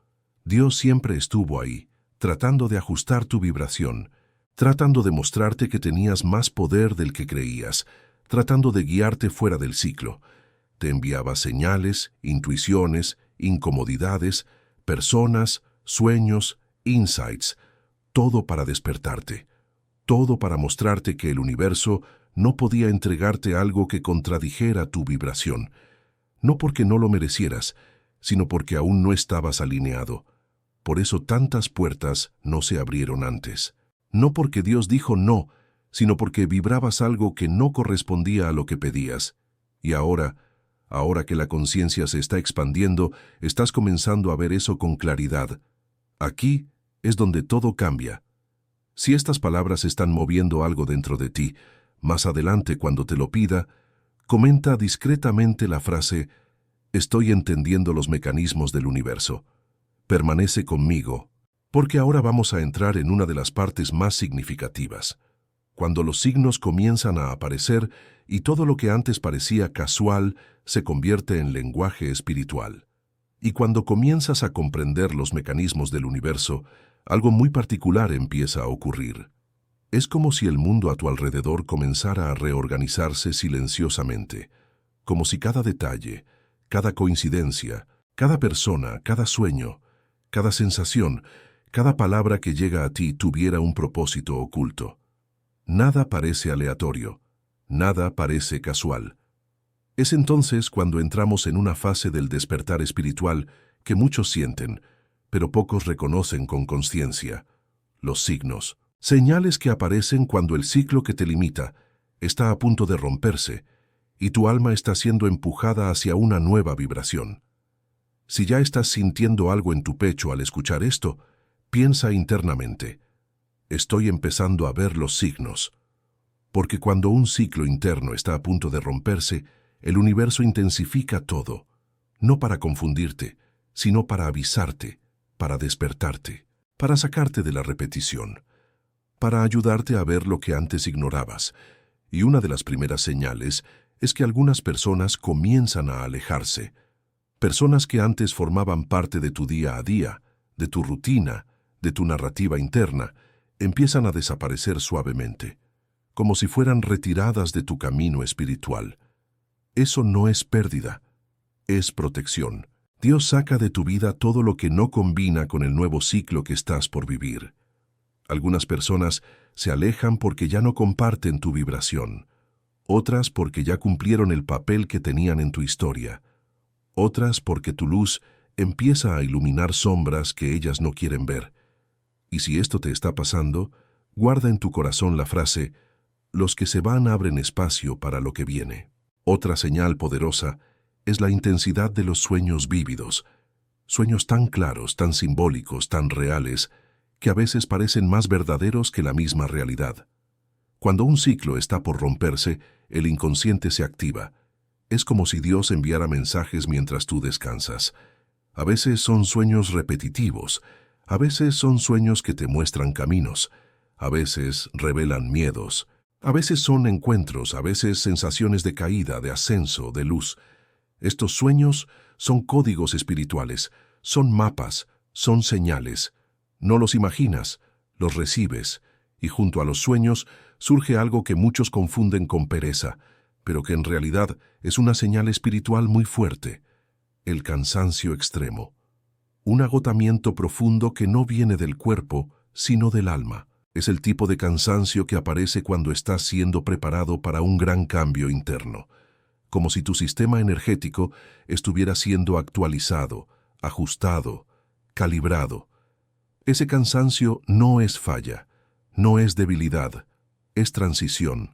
Dios siempre estuvo ahí, tratando de ajustar tu vibración, tratando de mostrarte que tenías más poder del que creías, tratando de guiarte fuera del ciclo. Te enviaba señales, intuiciones, incomodidades, personas, sueños, insights, todo para despertarte, todo para mostrarte que el universo no podía entregarte algo que contradijera tu vibración, no porque no lo merecieras, sino porque aún no estabas alineado. Por eso tantas puertas no se abrieron antes. No porque Dios dijo no, sino porque vibrabas algo que no correspondía a lo que pedías. Y ahora que la conciencia se está expandiendo, estás comenzando a ver eso con claridad. Aquí es donde todo cambia. Si estas palabras están moviendo algo dentro de ti, más adelante cuando te lo pida, comenta discretamente la frase: Estoy entendiendo los mecanismos del universo. Permanece conmigo, porque ahora vamos a entrar en una de las partes más significativas. Cuando los signos comienzan a aparecer y todo lo que antes parecía casual se convierte en lenguaje espiritual. Y cuando comienzas a comprender los mecanismos del universo, algo muy particular empieza a ocurrir. Es como si el mundo a tu alrededor comenzara a reorganizarse silenciosamente, como si cada detalle, cada coincidencia, cada persona, cada sueño, cada sensación, cada palabra que llega a ti tuviera un propósito oculto. Nada parece aleatorio, nada parece casual. Es entonces cuando entramos en una fase del despertar espiritual que muchos sienten, pero pocos reconocen con consciencia: los signos. Señales que aparecen cuando el ciclo que te limita está a punto de romperse y tu alma está siendo empujada hacia una nueva vibración. Si ya estás sintiendo algo en tu pecho al escuchar esto, piensa internamente: estoy empezando a ver los signos. Porque cuando un ciclo interno está a punto de romperse, el universo intensifica todo, no para confundirte, sino para avisarte, para despertarte, para sacarte de la repetición, para ayudarte a ver lo que antes ignorabas. Y una de las primeras señales es que algunas personas comienzan a alejarse. Personas que antes formaban parte de tu día a día, de tu rutina, de tu narrativa interna, empiezan a desaparecer suavemente, como si fueran retiradas de tu camino espiritual. Eso no es pérdida, es protección. Dios saca de tu vida todo lo que no combina con el nuevo ciclo que estás por vivir. Algunas personas se alejan porque ya no comparten tu vibración, otras porque ya cumplieron el papel que tenían en tu historia, otras porque tu luz empieza a iluminar sombras que ellas no quieren ver. Y si esto te está pasando, guarda en tu corazón la frase: los que se van abren espacio para lo que viene. Otra señal poderosa es la intensidad de los sueños vívidos, sueños tan claros, tan simbólicos, tan reales, que a veces parecen más verdaderos que la misma realidad. Cuando un ciclo está por romperse, el inconsciente se activa. Es como si Dios enviara mensajes mientras tú descansas. A veces son sueños repetitivos, a veces son sueños que te muestran caminos, a veces revelan miedos, a veces son encuentros, a veces sensaciones de caída, de ascenso, de luz. Estos sueños son códigos espirituales, son mapas, son señales. No los imaginas, los recibes, y junto a los sueños surge algo que muchos confunden con pereza, pero que en realidad es una señal espiritual muy fuerte: el cansancio extremo. Un agotamiento profundo que no viene del cuerpo, sino del alma. Es el tipo de cansancio que aparece cuando estás siendo preparado para un gran cambio interno, como si tu sistema energético estuviera siendo actualizado, ajustado, calibrado. Ese cansancio no es falla, no es debilidad, es transición.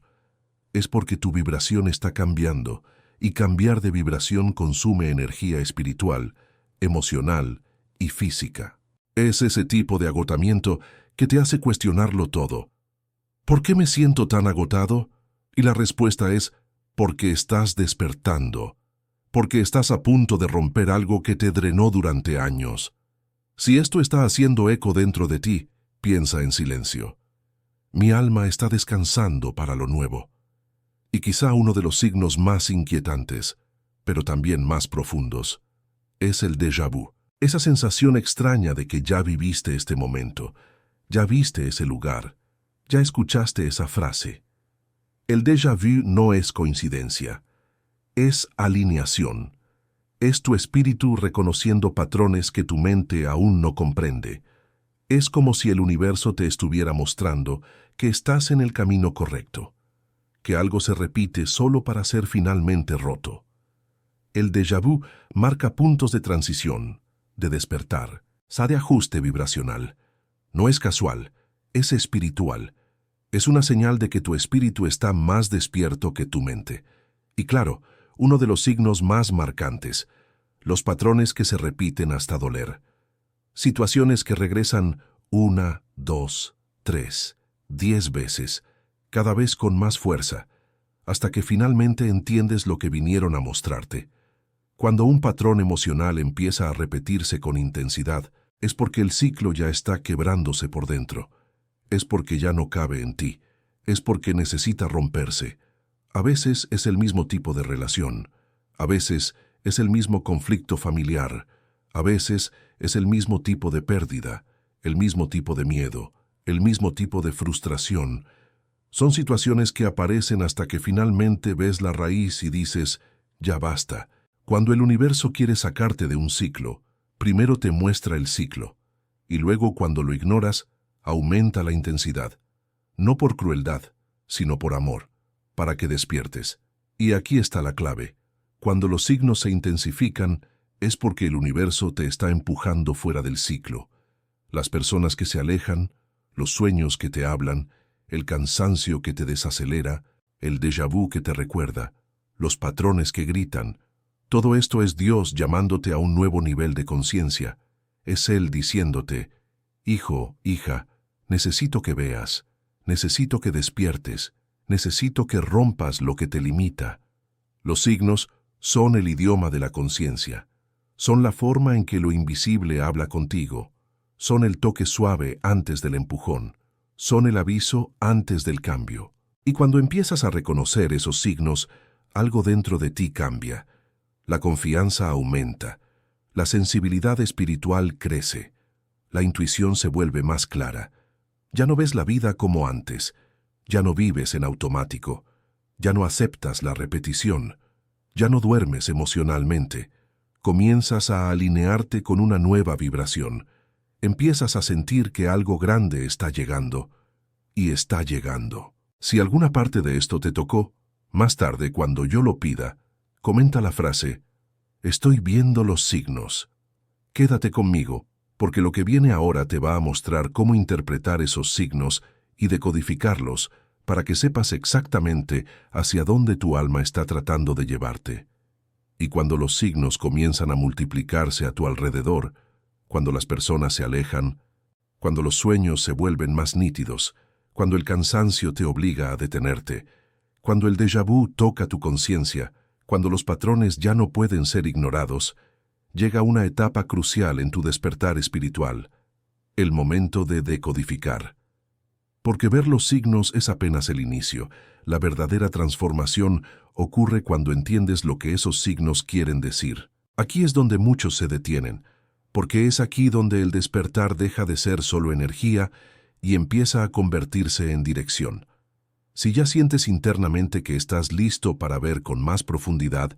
Es porque tu vibración está cambiando, y cambiar de vibración consume energía espiritual, emocional y física. Es ese tipo de agotamiento que te hace cuestionarlo todo. ¿Por qué me siento tan agotado? Y la respuesta es: porque estás despertando, porque estás a punto de romper algo que te drenó durante años. Si esto está haciendo eco dentro de ti, piensa en silencio: mi alma está descansando para lo nuevo. Y quizá uno de los signos más inquietantes, pero también más profundos, es el déjà vu. Esa sensación extraña de que ya viviste este momento, ya viste ese lugar, ya escuchaste esa frase. El déjà vu no es coincidencia, es alineación. Es tu espíritu reconociendo patrones que tu mente aún no comprende. Es como si el universo te estuviera mostrando que estás en el camino correcto, que algo se repite solo para ser finalmente roto. El déjà vu marca puntos de transición, de despertar, de ajuste vibracional. No es casual, es espiritual. Es una señal de que tu espíritu está más despierto que tu mente. Y claro, uno de los signos más marcantes: los patrones que se repiten hasta doler. Situaciones que regresan 1, 2, 3, 10 veces, cada vez con más fuerza, hasta que finalmente entiendes lo que vinieron a mostrarte. Cuando un patrón emocional empieza a repetirse con intensidad, es porque el ciclo ya está quebrándose por dentro. Es porque ya no cabe en ti. Es porque necesita romperse. A veces es el mismo tipo de relación. A veces es el mismo conflicto familiar. A veces es el mismo tipo de pérdida, el mismo tipo de miedo, el mismo tipo de frustración. Son situaciones que aparecen hasta que finalmente ves la raíz y dices, ya basta. Cuando el universo quiere sacarte de un ciclo, primero te muestra el ciclo, y luego cuando lo ignoras, aumenta la intensidad. No por crueldad, sino por amor, para que despiertes. Y aquí está la clave. Cuando los signos se intensifican, es porque el universo te está empujando fuera del ciclo. Las personas que se alejan, los sueños que te hablan, el cansancio que te desacelera, el déjà vu que te recuerda, los patrones que gritan. Todo esto es Dios llamándote a un nuevo nivel de conciencia. Es Él diciéndote, hijo, hija, necesito que veas, necesito que despiertes, necesito que rompas lo que te limita. Los signos son el idioma de la conciencia. Son la forma en que lo invisible habla contigo. Son el toque suave antes del empujón. Son el aviso antes del cambio. Y cuando empiezas a reconocer esos signos, algo dentro de ti cambia. La confianza aumenta. La sensibilidad espiritual crece. La intuición se vuelve más clara. Ya no ves la vida como antes. Ya no vives en automático. Ya no aceptas la repetición. Ya no duermes emocionalmente. Comienzas a alinearte con una nueva vibración. Empiezas a sentir que algo grande está llegando. Y está llegando. Si alguna parte de esto te tocó, más tarde, cuando yo lo pida, comenta la frase, estoy viendo los signos. Quédate conmigo, porque lo que viene ahora te va a mostrar cómo interpretar esos signos y decodificarlos para que sepas exactamente hacia dónde tu alma está tratando de llevarte. Y cuando los signos comienzan a multiplicarse a tu alrededor, cuando las personas se alejan, cuando los sueños se vuelven más nítidos, cuando el cansancio te obliga a detenerte, cuando el déjà vu toca tu conciencia, cuando los patrones ya no pueden ser ignorados, llega una etapa crucial en tu despertar espiritual, el momento de decodificar. Porque ver los signos es apenas el inicio. La verdadera transformación ocurre cuando entiendes lo que esos signos quieren decir. Aquí es donde muchos se detienen, porque es aquí donde el despertar deja de ser solo energía y empieza a convertirse en dirección. Si ya sientes internamente que estás listo para ver con más profundidad,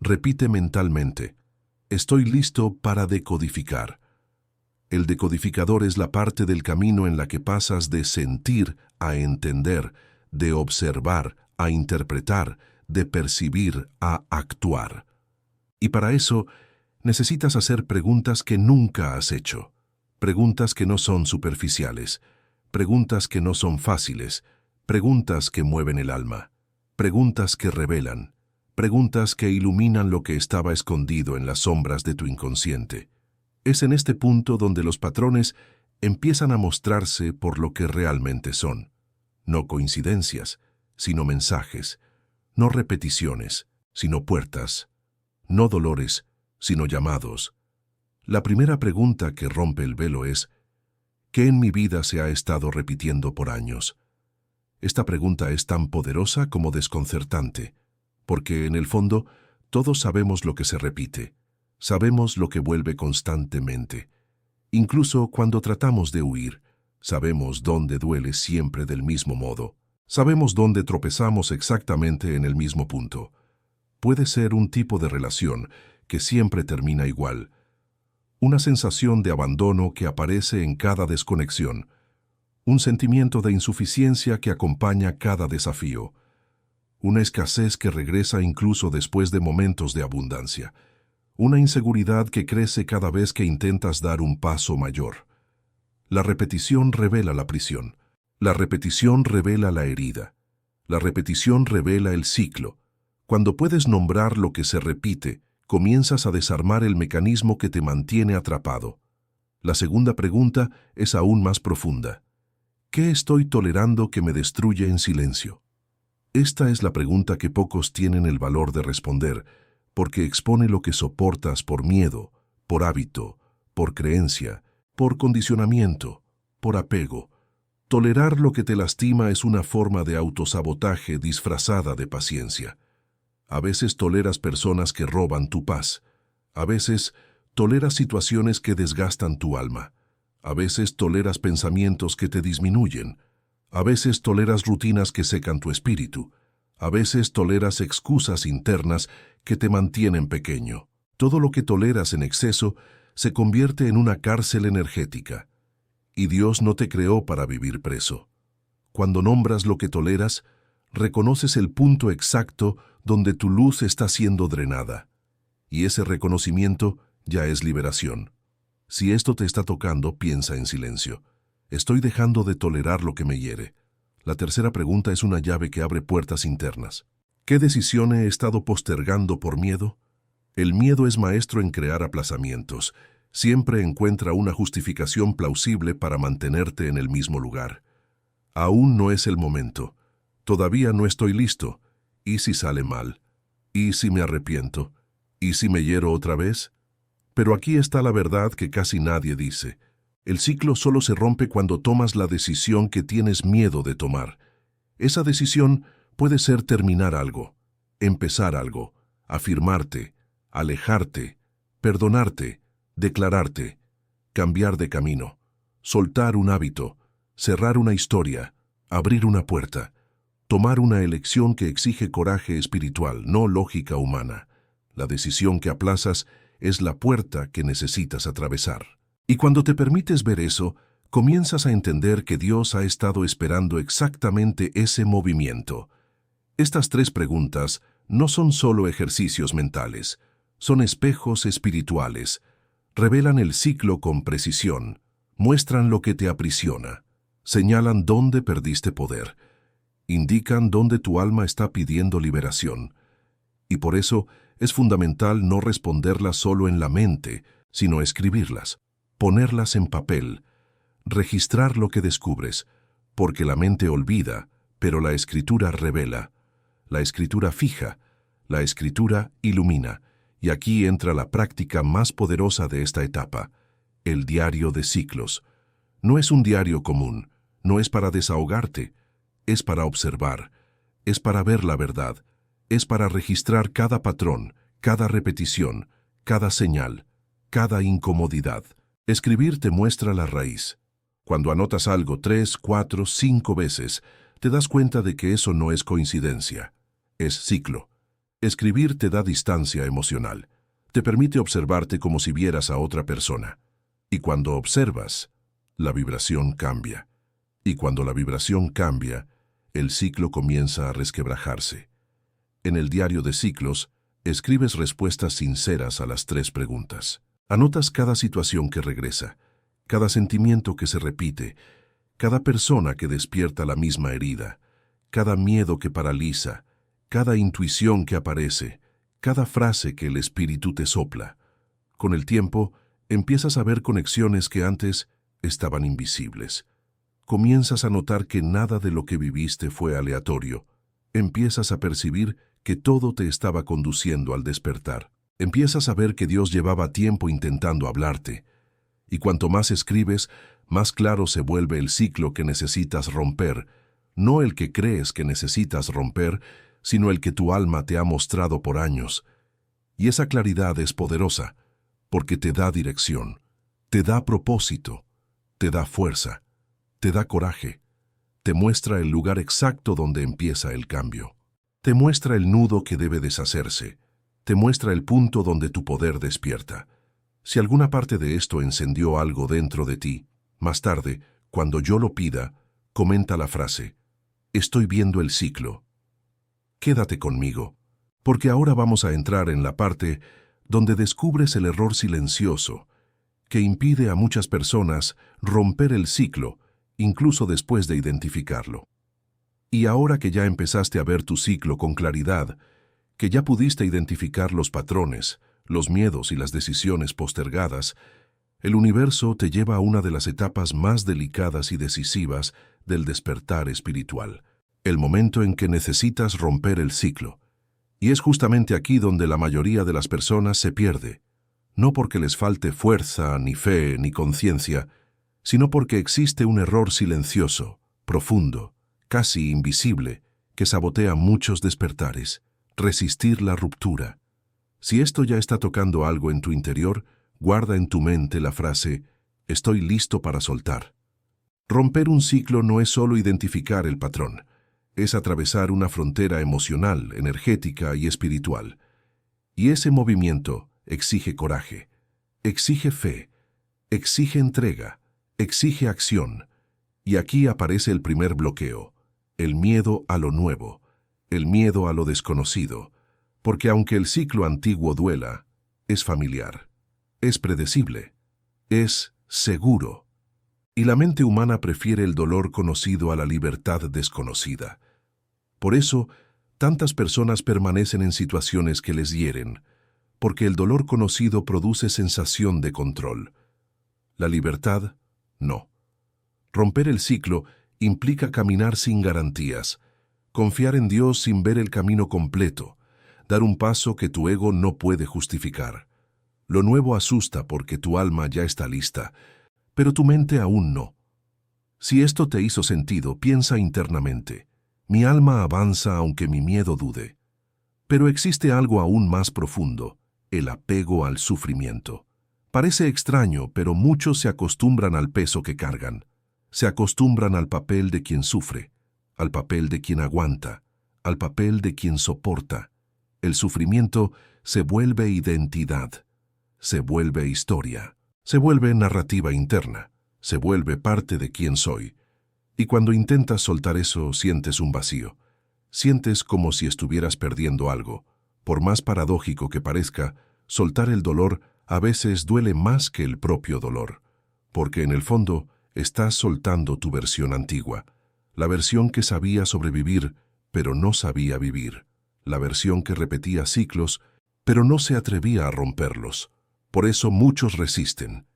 repite mentalmente, estoy listo para decodificar. El decodificador es la parte del camino en la que pasas de sentir a entender, de observar a interpretar, de percibir a actuar. Y para eso, necesitas hacer preguntas que nunca has hecho. Preguntas que no son superficiales. Preguntas que no son fáciles. Preguntas que mueven el alma. Preguntas que revelan. Preguntas que iluminan lo que estaba escondido en las sombras de tu inconsciente. Es en este punto donde los patrones empiezan a mostrarse por lo que realmente son. No coincidencias, sino mensajes. No repeticiones, sino puertas. No dolores, sino llamados. La primera pregunta que rompe el velo es, ¿qué en mi vida se ha estado repitiendo por años? Esta pregunta es tan poderosa como desconcertante, porque en el fondo todos sabemos lo que se repite. Sabemos lo que vuelve constantemente. Incluso cuando tratamos de huir, sabemos dónde duele siempre del mismo modo. Sabemos dónde tropezamos exactamente en el mismo punto. Puede ser un tipo de relación que siempre termina igual. Una sensación de abandono que aparece en cada desconexión. Un sentimiento de insuficiencia que acompaña cada desafío. Una escasez que regresa incluso después de momentos de abundancia. Una inseguridad que crece cada vez que intentas dar un paso mayor. La repetición revela la prisión. La repetición revela la herida. La repetición revela el ciclo. Cuando puedes nombrar lo que se repite, comienzas a desarmar el mecanismo que te mantiene atrapado. La segunda pregunta es aún más profunda. ¿Qué estoy tolerando que me destruye en silencio? Esta es la pregunta que pocos tienen el valor de responder, porque expone lo que soportas por miedo, por hábito, por creencia, por condicionamiento, por apego. Tolerar lo que te lastima es una forma de autosabotaje disfrazada de paciencia. A veces toleras personas que roban tu paz. A veces toleras situaciones que desgastan tu alma. A veces toleras pensamientos que te disminuyen. A veces toleras rutinas que secan tu espíritu. A veces toleras excusas internas que te mantienen pequeño. Todo lo que toleras en exceso se convierte en una cárcel energética. Y Dios no te creó para vivir preso. Cuando nombras lo que toleras, reconoces el punto exacto donde tu luz está siendo drenada. Y ese reconocimiento ya es liberación. Si esto te está tocando, piensa en silencio. Estoy dejando de tolerar lo que me hiere. La tercera pregunta es una llave que abre puertas internas. ¿Qué decisión he estado postergando por miedo? El miedo es maestro en crear aplazamientos. Siempre encuentra una justificación plausible para mantenerte en el mismo lugar. Aún no es el momento. Todavía no estoy listo. ¿Y si sale mal? ¿Y si me arrepiento? ¿Y si me hiero otra vez? Pero aquí está la verdad que casi nadie dice. El ciclo solo se rompe cuando tomas la decisión que tienes miedo de tomar. Esa decisión puede ser terminar algo, empezar algo, afirmarte, alejarte, perdonarte, declararte, cambiar de camino, soltar un hábito, cerrar una historia, abrir una puerta, tomar una elección que exige coraje espiritual, no lógica humana. La decisión que aplazas es la puerta que necesitas atravesar. Y cuando te permites ver eso, comienzas a entender que Dios ha estado esperando exactamente ese movimiento. Estas 3 preguntas no son solo ejercicios mentales, son espejos espirituales. Revelan el ciclo con precisión, muestran lo que te aprisiona, señalan dónde perdiste poder, indican dónde tu alma está pidiendo liberación. Y por eso es fundamental no responderlas solo en la mente, sino escribirlas, ponerlas en papel, registrar lo que descubres, porque la mente olvida, pero la escritura revela, la escritura fija, la escritura ilumina. Y aquí entra la práctica más poderosa de esta etapa, el diario de ciclos. No es un diario común, no es para desahogarte, es para observar, es para ver la verdad, es para registrar cada patrón, cada repetición, cada señal, cada incomodidad. Escribir te muestra la raíz. Cuando anotas algo 3, 4, 5 veces, te das cuenta de que eso no es coincidencia, es ciclo. Escribir te da distancia emocional. Te permite observarte como si vieras a otra persona. Y cuando observas, la vibración cambia. Y cuando la vibración cambia, el ciclo comienza a resquebrajarse. En el diario de ciclos, escribes respuestas sinceras a las 3 preguntas. Anotas cada situación que regresa, cada sentimiento que se repite, cada persona que despierta la misma herida, cada miedo que paraliza, cada intuición que aparece, cada frase que el espíritu te sopla. Con el tiempo, empiezas a ver conexiones que antes estaban invisibles. Comienzas a notar que nada de lo que viviste fue aleatorio. Empiezas a percibir que todo te estaba conduciendo al despertar. Empiezas a ver que Dios llevaba tiempo intentando hablarte. Y cuanto más escribes, más claro se vuelve el ciclo que necesitas romper, no el que crees que necesitas romper, sino el que tu alma te ha mostrado por años. Y esa claridad es poderosa, porque te da dirección, te da propósito, te da fuerza, te da coraje, te muestra el lugar exacto donde empieza el cambio. Te muestra el nudo que debe deshacerse, te muestra el punto donde tu poder despierta. Si alguna parte de esto encendió algo dentro de ti, más tarde, cuando yo lo pida, comenta la frase: estoy viendo el ciclo. Quédate conmigo, porque ahora vamos a entrar en la parte donde descubres el error silencioso que impide a muchas personas romper el ciclo, incluso después de identificarlo. Y ahora que ya empezaste a ver tu ciclo con claridad, que ya pudiste identificar los patrones, los miedos y las decisiones postergadas, el universo te lleva a una de las etapas más delicadas y decisivas del despertar espiritual. El momento en que necesitas romper el ciclo. Y es justamente aquí donde la mayoría de las personas se pierde, no porque les falte fuerza, ni fe, ni conciencia, sino porque existe un error silencioso, profundo, casi invisible, que sabotea muchos despertares: resistir la ruptura. Si esto ya está tocando algo en tu interior, guarda en tu mente la frase: estoy listo para soltar. Romper un ciclo no es solo identificar el patrón, es atravesar una frontera emocional, energética y espiritual. Y ese movimiento exige coraje, exige fe, exige entrega, exige acción. Y aquí aparece el primer bloqueo: el miedo a lo nuevo, el miedo a lo desconocido. Porque aunque el ciclo antiguo duela, es familiar, es predecible, es seguro. Y la mente humana prefiere el dolor conocido a la libertad desconocida. Por eso, tantas personas permanecen en situaciones que les hieren, porque el dolor conocido produce sensación de control. La libertad, no. Romper el ciclo implica caminar sin garantías, confiar en Dios sin ver el camino completo, dar un paso que tu ego no puede justificar. Lo nuevo asusta porque tu alma ya está lista, pero tu mente aún no. Si esto te hizo sentido, piensa internamente: mi alma avanza aunque mi miedo dude. Pero existe algo aún más profundo: el apego al sufrimiento. Parece extraño, pero muchos se acostumbran al peso que cargan. Se acostumbran al papel de quien sufre, al papel de quien aguanta, al papel de quien soporta. El sufrimiento se vuelve identidad, se vuelve historia, se vuelve narrativa interna, se vuelve parte de quién soy. Y cuando intentas soltar eso, sientes un vacío. Sientes como si estuvieras perdiendo algo. Por más paradójico que parezca, soltar el dolor a veces duele más que el propio dolor, porque en el fondo estás soltando tu versión antigua, la versión que sabía sobrevivir, pero no sabía vivir, la versión que repetía ciclos, pero no se atrevía a romperlos. Por eso muchos resisten,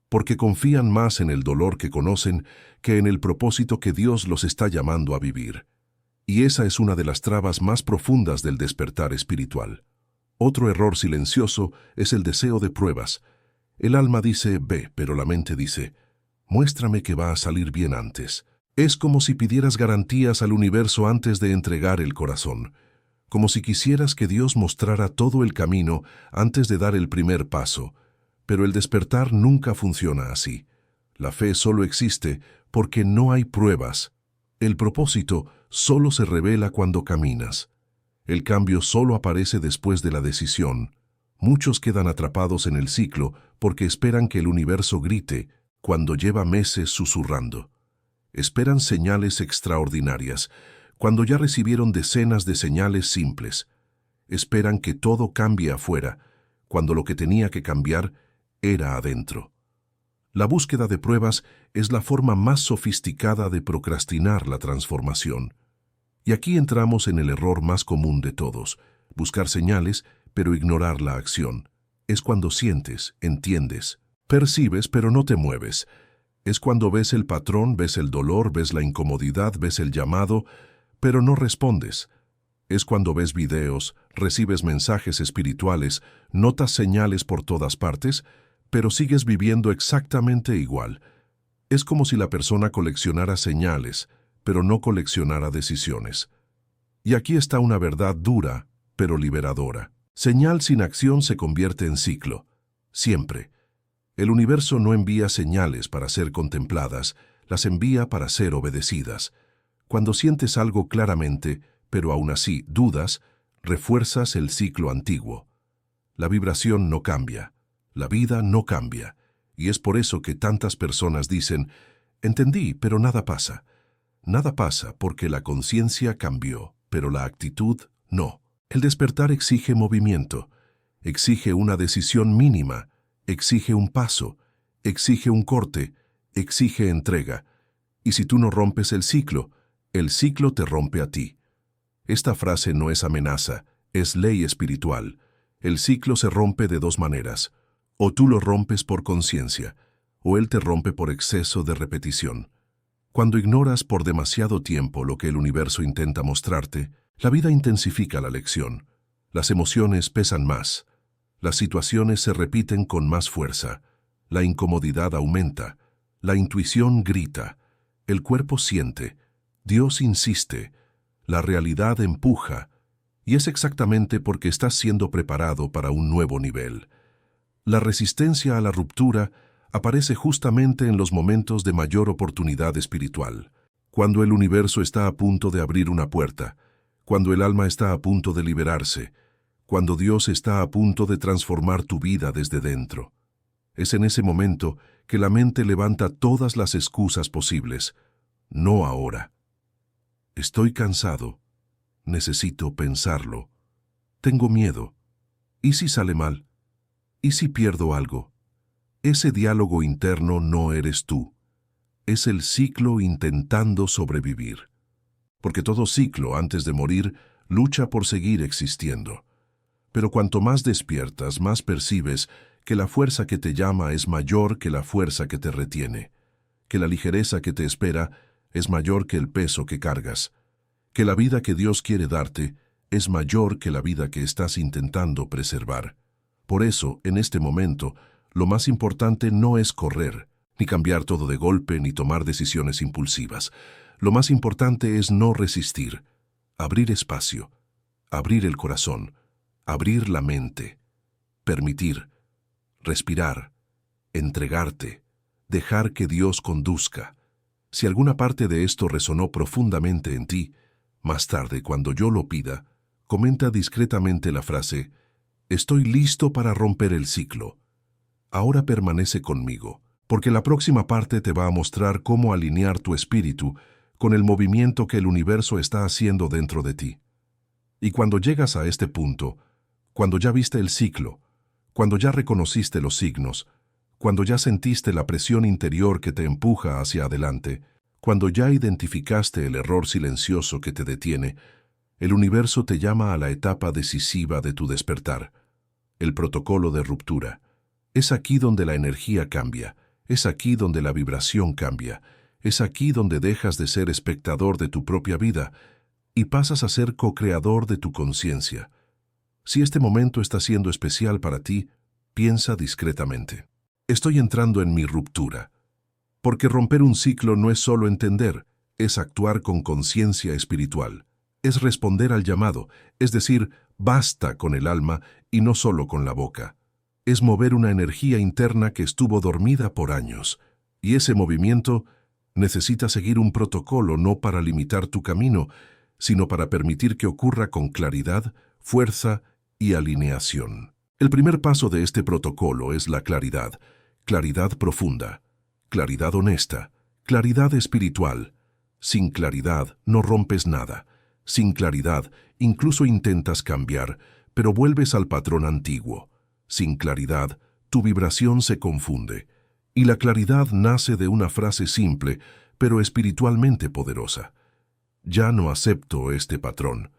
porque confían más en el dolor que conocen que en el propósito que Dios los está llamando a vivir. Y esa es una de las trabas más profundas del despertar espiritual. Otro error silencioso es el deseo de pruebas. El alma dice, ve, pero la mente dice, muéstrame que va a salir bien antes. Es como si pidieras garantías al universo antes de entregar el corazón, como si quisieras que Dios mostrara todo el camino antes de dar el primer paso. Pero el despertar nunca funciona así. La fe solo existe porque no hay pruebas. El propósito solo se revela cuando caminas. El cambio solo aparece después de la decisión. Muchos quedan atrapados en el ciclo porque esperan que el universo grite cuando lleva meses susurrando. Esperan señales extraordinarias cuando ya recibieron decenas de señales simples. Esperan que todo cambie afuera cuando lo que tenía que cambiar era adentro. La búsqueda de pruebas es la forma más sofisticada de procrastinar la transformación. Y aquí entramos en el error más común de todos: buscar señales, pero ignorar la acción. Es cuando sientes, entiendes, percibes, pero no te mueves. Es cuando ves el patrón, ves el dolor, ves la incomodidad, ves el llamado, pero no respondes. Es cuando ves videos, recibes mensajes espirituales, notas señales por todas partes, pero sigues viviendo exactamente igual. Es como si la persona coleccionara señales, pero no coleccionara decisiones. Y aquí está una verdad dura, pero liberadora. Señal sin acción se convierte en ciclo. Siempre. El universo no envía señales para ser contempladas, las envía para ser obedecidas. Cuando sientes algo claramente, pero aún así dudas, refuerzas el ciclo antiguo. La vibración no cambia, la vida no cambia, y es por eso que tantas personas dicen, entendí, pero nada pasa. Nada pasa porque la conciencia cambió, pero la actitud no. El despertar exige movimiento, exige una decisión mínima, exige un paso, exige un corte, exige entrega. Y si tú no rompes el ciclo te rompe a ti. Esta frase no es amenaza, es ley espiritual. El ciclo se rompe de dos maneras: o tú lo rompes por conciencia, o él te rompe por exceso de repetición. Cuando ignoras por demasiado tiempo lo que el universo intenta mostrarte, la vida intensifica la lección. Las emociones pesan más. Las situaciones se repiten con más fuerza. La incomodidad aumenta. La intuición grita. El cuerpo siente. Dios insiste. La realidad empuja. Y es exactamente porque estás siendo preparado para un nuevo nivel. La resistencia a la ruptura aparece justamente en los momentos de mayor oportunidad espiritual, cuando el universo está a punto de abrir una puerta, cuando el alma está a punto de liberarse, cuando Dios está a punto de transformar tu vida desde dentro. Es en ese momento que la mente levanta todas las excusas posibles. No ahora. Estoy cansado. Necesito pensarlo. Tengo miedo. ¿Y si sale mal? ¿Y si pierdo algo? Ese diálogo interno no eres tú. Es el ciclo intentando sobrevivir. Porque todo ciclo, antes de morir, lucha por seguir existiendo. Pero cuanto más despiertas, más percibes que la fuerza que te llama es mayor que la fuerza que te retiene, que la ligereza que te espera es mayor que el peso que cargas, que la vida que Dios quiere darte es mayor que la vida que estás intentando preservar. Por eso, en este momento, lo más importante no es correr, ni cambiar todo de golpe, ni tomar decisiones impulsivas. Lo más importante es no resistir, abrir espacio, abrir el corazón, abrir la mente, permitir, respirar, entregarte, dejar que Dios conduzca. Si alguna parte de esto resonó profundamente en ti, más tarde, cuando yo lo pida, comenta discretamente la frase: estoy listo para romper el ciclo. Ahora permanece conmigo, porque la próxima parte te va a mostrar cómo alinear tu espíritu con el movimiento que el universo está haciendo dentro de ti. Y cuando llegas a este punto, cuando ya viste el ciclo, cuando ya reconociste los signos, cuando ya sentiste la presión interior que te empuja hacia adelante, cuando ya identificaste el error silencioso que te detiene, el universo te llama a la etapa decisiva de tu despertar, el protocolo de ruptura. Es aquí donde la energía cambia, es aquí donde la vibración cambia, es aquí donde dejas de ser espectador de tu propia vida y pasas a ser co-creador de tu conciencia. Si este momento está siendo especial para ti, piensa discretamente: estoy entrando en mi ruptura. Porque romper un ciclo no es solo entender, es actuar con conciencia espiritual. Es responder al llamado, es decir, basta con el alma y no solo con la boca. Es mover una energía interna que estuvo dormida por años. Y ese movimiento necesita seguir un protocolo no para limitar tu camino, sino para permitir que ocurra con claridad, fuerza y alineación. El primer paso de este protocolo es la claridad, claridad profunda. Claridad honesta, claridad espiritual. Sin claridad no rompes nada. Sin claridad incluso intentas cambiar, pero vuelves al patrón antiguo. Sin claridad tu vibración se confunde. Y la claridad nace de una frase simple, pero espiritualmente poderosa: ya no acepto este patrón.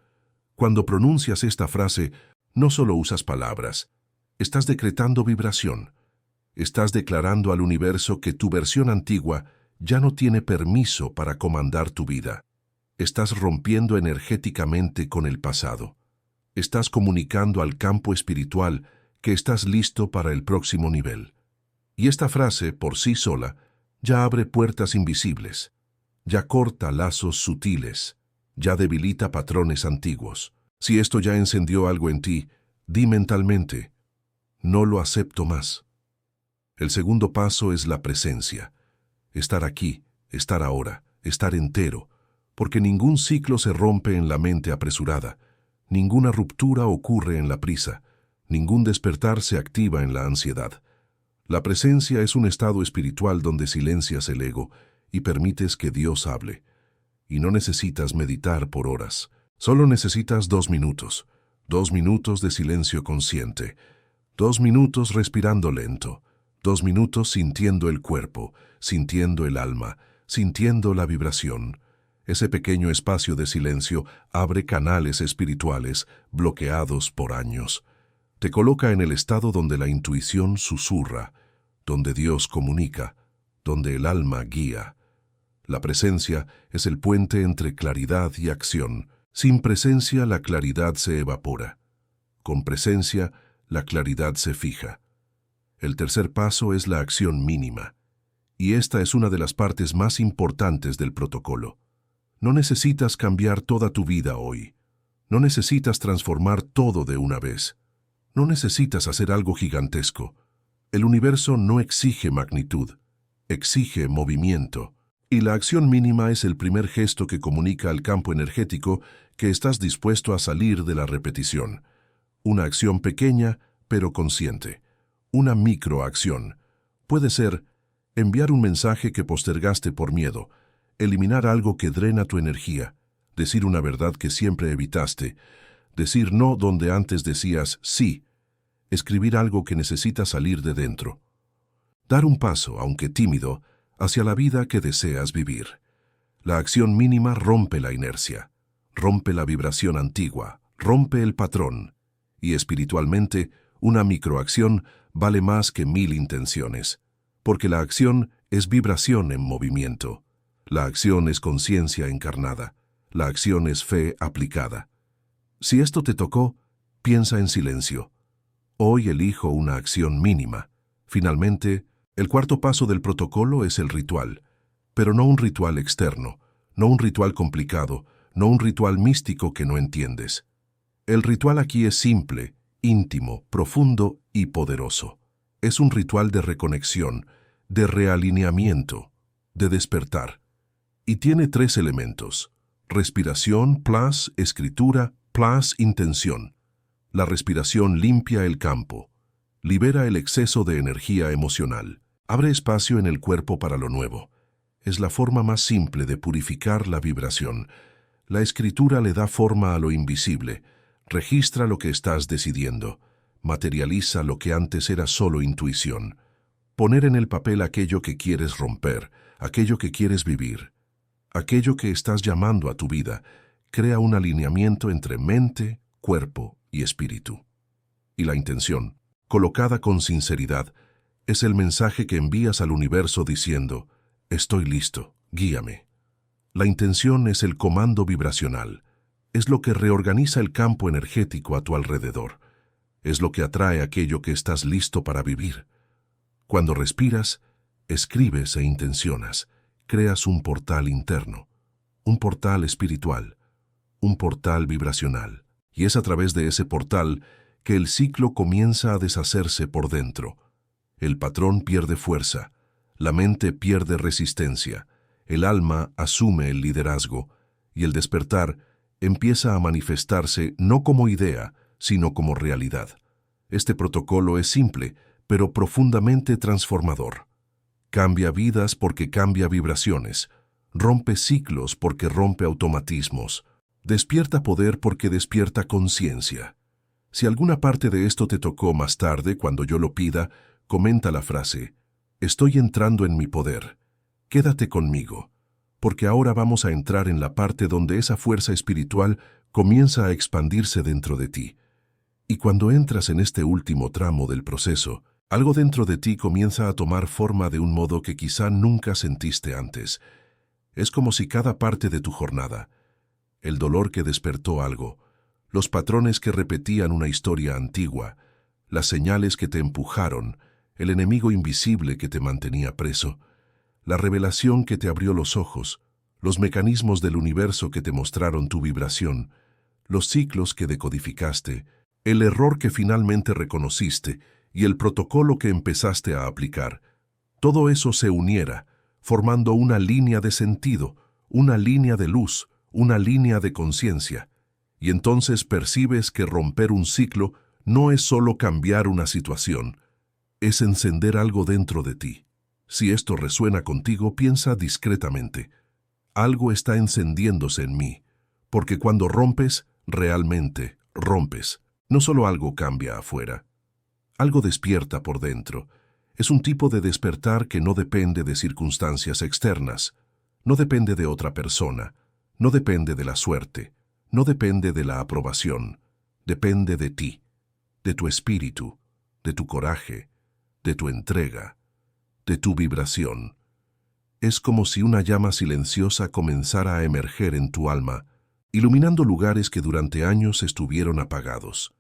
Cuando pronuncias esta frase, no solo usas palabras, estás decretando vibración. Estás declarando al universo que tu versión antigua ya no tiene permiso para comandar tu vida. Estás rompiendo energéticamente con el pasado. Estás comunicando al campo espiritual que estás listo para el próximo nivel. Y esta frase, por sí sola, ya abre puertas invisibles, ya corta lazos sutiles, ya debilita patrones antiguos. Si esto ya encendió algo en ti, di mentalmente: no lo acepto más. El segundo paso es la presencia. Estar aquí, estar ahora, estar entero, porque ningún ciclo se rompe en la mente apresurada, ninguna ruptura ocurre en la prisa, ningún despertar se activa en la ansiedad. La presencia es un estado espiritual donde silencias el ego y permites que Dios hable. Y no necesitas meditar por horas, solo necesitas 2 minutos, 2 minutos de silencio consciente, 2 minutos respirando lento, 2 minutos sintiendo el cuerpo, sintiendo el alma, sintiendo la vibración. Ese pequeño espacio de silencio abre canales espirituales bloqueados por años. Te coloca en el estado donde la intuición susurra, donde Dios comunica, donde el alma guía. La presencia es el puente entre claridad y acción. Sin presencia la claridad se evapora. Con presencia, la claridad se fija. El tercer paso es la acción mínima, y esta es una de las partes más importantes del protocolo. No necesitas cambiar toda tu vida hoy. No necesitas transformar todo de una vez. No necesitas hacer algo gigantesco. El universo no exige magnitud, exige movimiento. Y la acción mínima es el primer gesto que comunica al campo energético que estás dispuesto a salir de la repetición. Una acción pequeña, pero consciente. Una microacción. Puede ser enviar un mensaje que postergaste por miedo, eliminar algo que drena tu energía, decir una verdad que siempre evitaste, decir no donde antes decías sí, escribir algo que necesita salir de dentro. Dar un paso, aunque tímido, hacia la vida que deseas vivir. La acción mínima rompe la inercia, rompe la vibración antigua, rompe el patrón. Y espiritualmente, una microacción vale más que 1000 intenciones, porque la acción es vibración en movimiento. La acción es conciencia encarnada. La acción es fe aplicada. Si esto te tocó, piensa en silencio. Hoy elijo una acción mínima. Finalmente, el cuarto paso del protocolo es el ritual, pero no un ritual externo, no un ritual complicado, no un ritual místico que no entiendes. El ritual aquí es simple, íntimo, profundo y poderoso. Es un ritual de reconexión, de realineamiento, de despertar. Y tiene 3 elementos: respiración plus escritura plus intención. La respiración limpia el campo, libera el exceso de energía emocional, abre espacio en el cuerpo para lo nuevo. Es la forma más simple de purificar la vibración. La escritura le da forma a lo invisible, registra lo que estás decidiendo, materializa lo que antes era solo intuición. Poner en el papel aquello que quieres romper, aquello que quieres vivir, aquello que estás llamando a tu vida, crea un alineamiento entre mente, cuerpo y espíritu. Y la intención, colocada con sinceridad, es el mensaje que envías al universo diciendo: estoy listo, guíame. La intención es el comando vibracional, es lo que reorganiza el campo energético a tu alrededor, es lo que atrae aquello que estás listo para vivir. Cuando respiras, escribes e intencionas, creas un portal interno, un portal espiritual, un portal vibracional, y es a través de ese portal que el ciclo comienza a deshacerse por dentro. El patrón pierde fuerza, la mente pierde resistencia, el alma asume el liderazgo, y el despertar empieza a manifestarse no como idea, sino como realidad. Este protocolo es simple, pero profundamente transformador. Cambia vidas porque cambia vibraciones, rompe ciclos porque rompe automatismos, despierta poder porque despierta conciencia. Si alguna parte de esto te tocó más tarde, cuando yo lo pida, comenta la frase: estoy entrando en mi poder. Quédate conmigo, porque ahora vamos a entrar en la parte donde esa fuerza espiritual comienza a expandirse dentro de ti. Y cuando entras en este último tramo del proceso, algo dentro de ti comienza a tomar forma de un modo que quizá nunca sentiste antes. Es como si cada parte de tu jornada, el dolor que despertó algo, los patrones que repetían una historia antigua, las señales que te empujaron, el enemigo invisible que te mantenía preso, la revelación que te abrió los ojos, los mecanismos del universo que te mostraron tu vibración, los ciclos que decodificaste, el error que finalmente reconociste y el protocolo que empezaste a aplicar. Todo eso se uniera, formando una línea de sentido, una línea de luz, una línea de conciencia. Y entonces percibes que romper un ciclo no es solo cambiar una situación, es encender algo dentro de ti. Si esto resuena contigo, piensa discretamente: algo está encendiéndose en mí, porque cuando rompes, realmente rompes. No solo algo cambia afuera, algo despierta por dentro. Es un tipo de despertar que no depende de circunstancias externas, no depende de otra persona, no depende de la suerte, no depende de la aprobación, depende de ti, de tu espíritu, de tu coraje, de tu entrega, de tu vibración. Es como si una llama silenciosa comenzara a emerger en tu alma, iluminando lugares que durante años estuvieron apagados.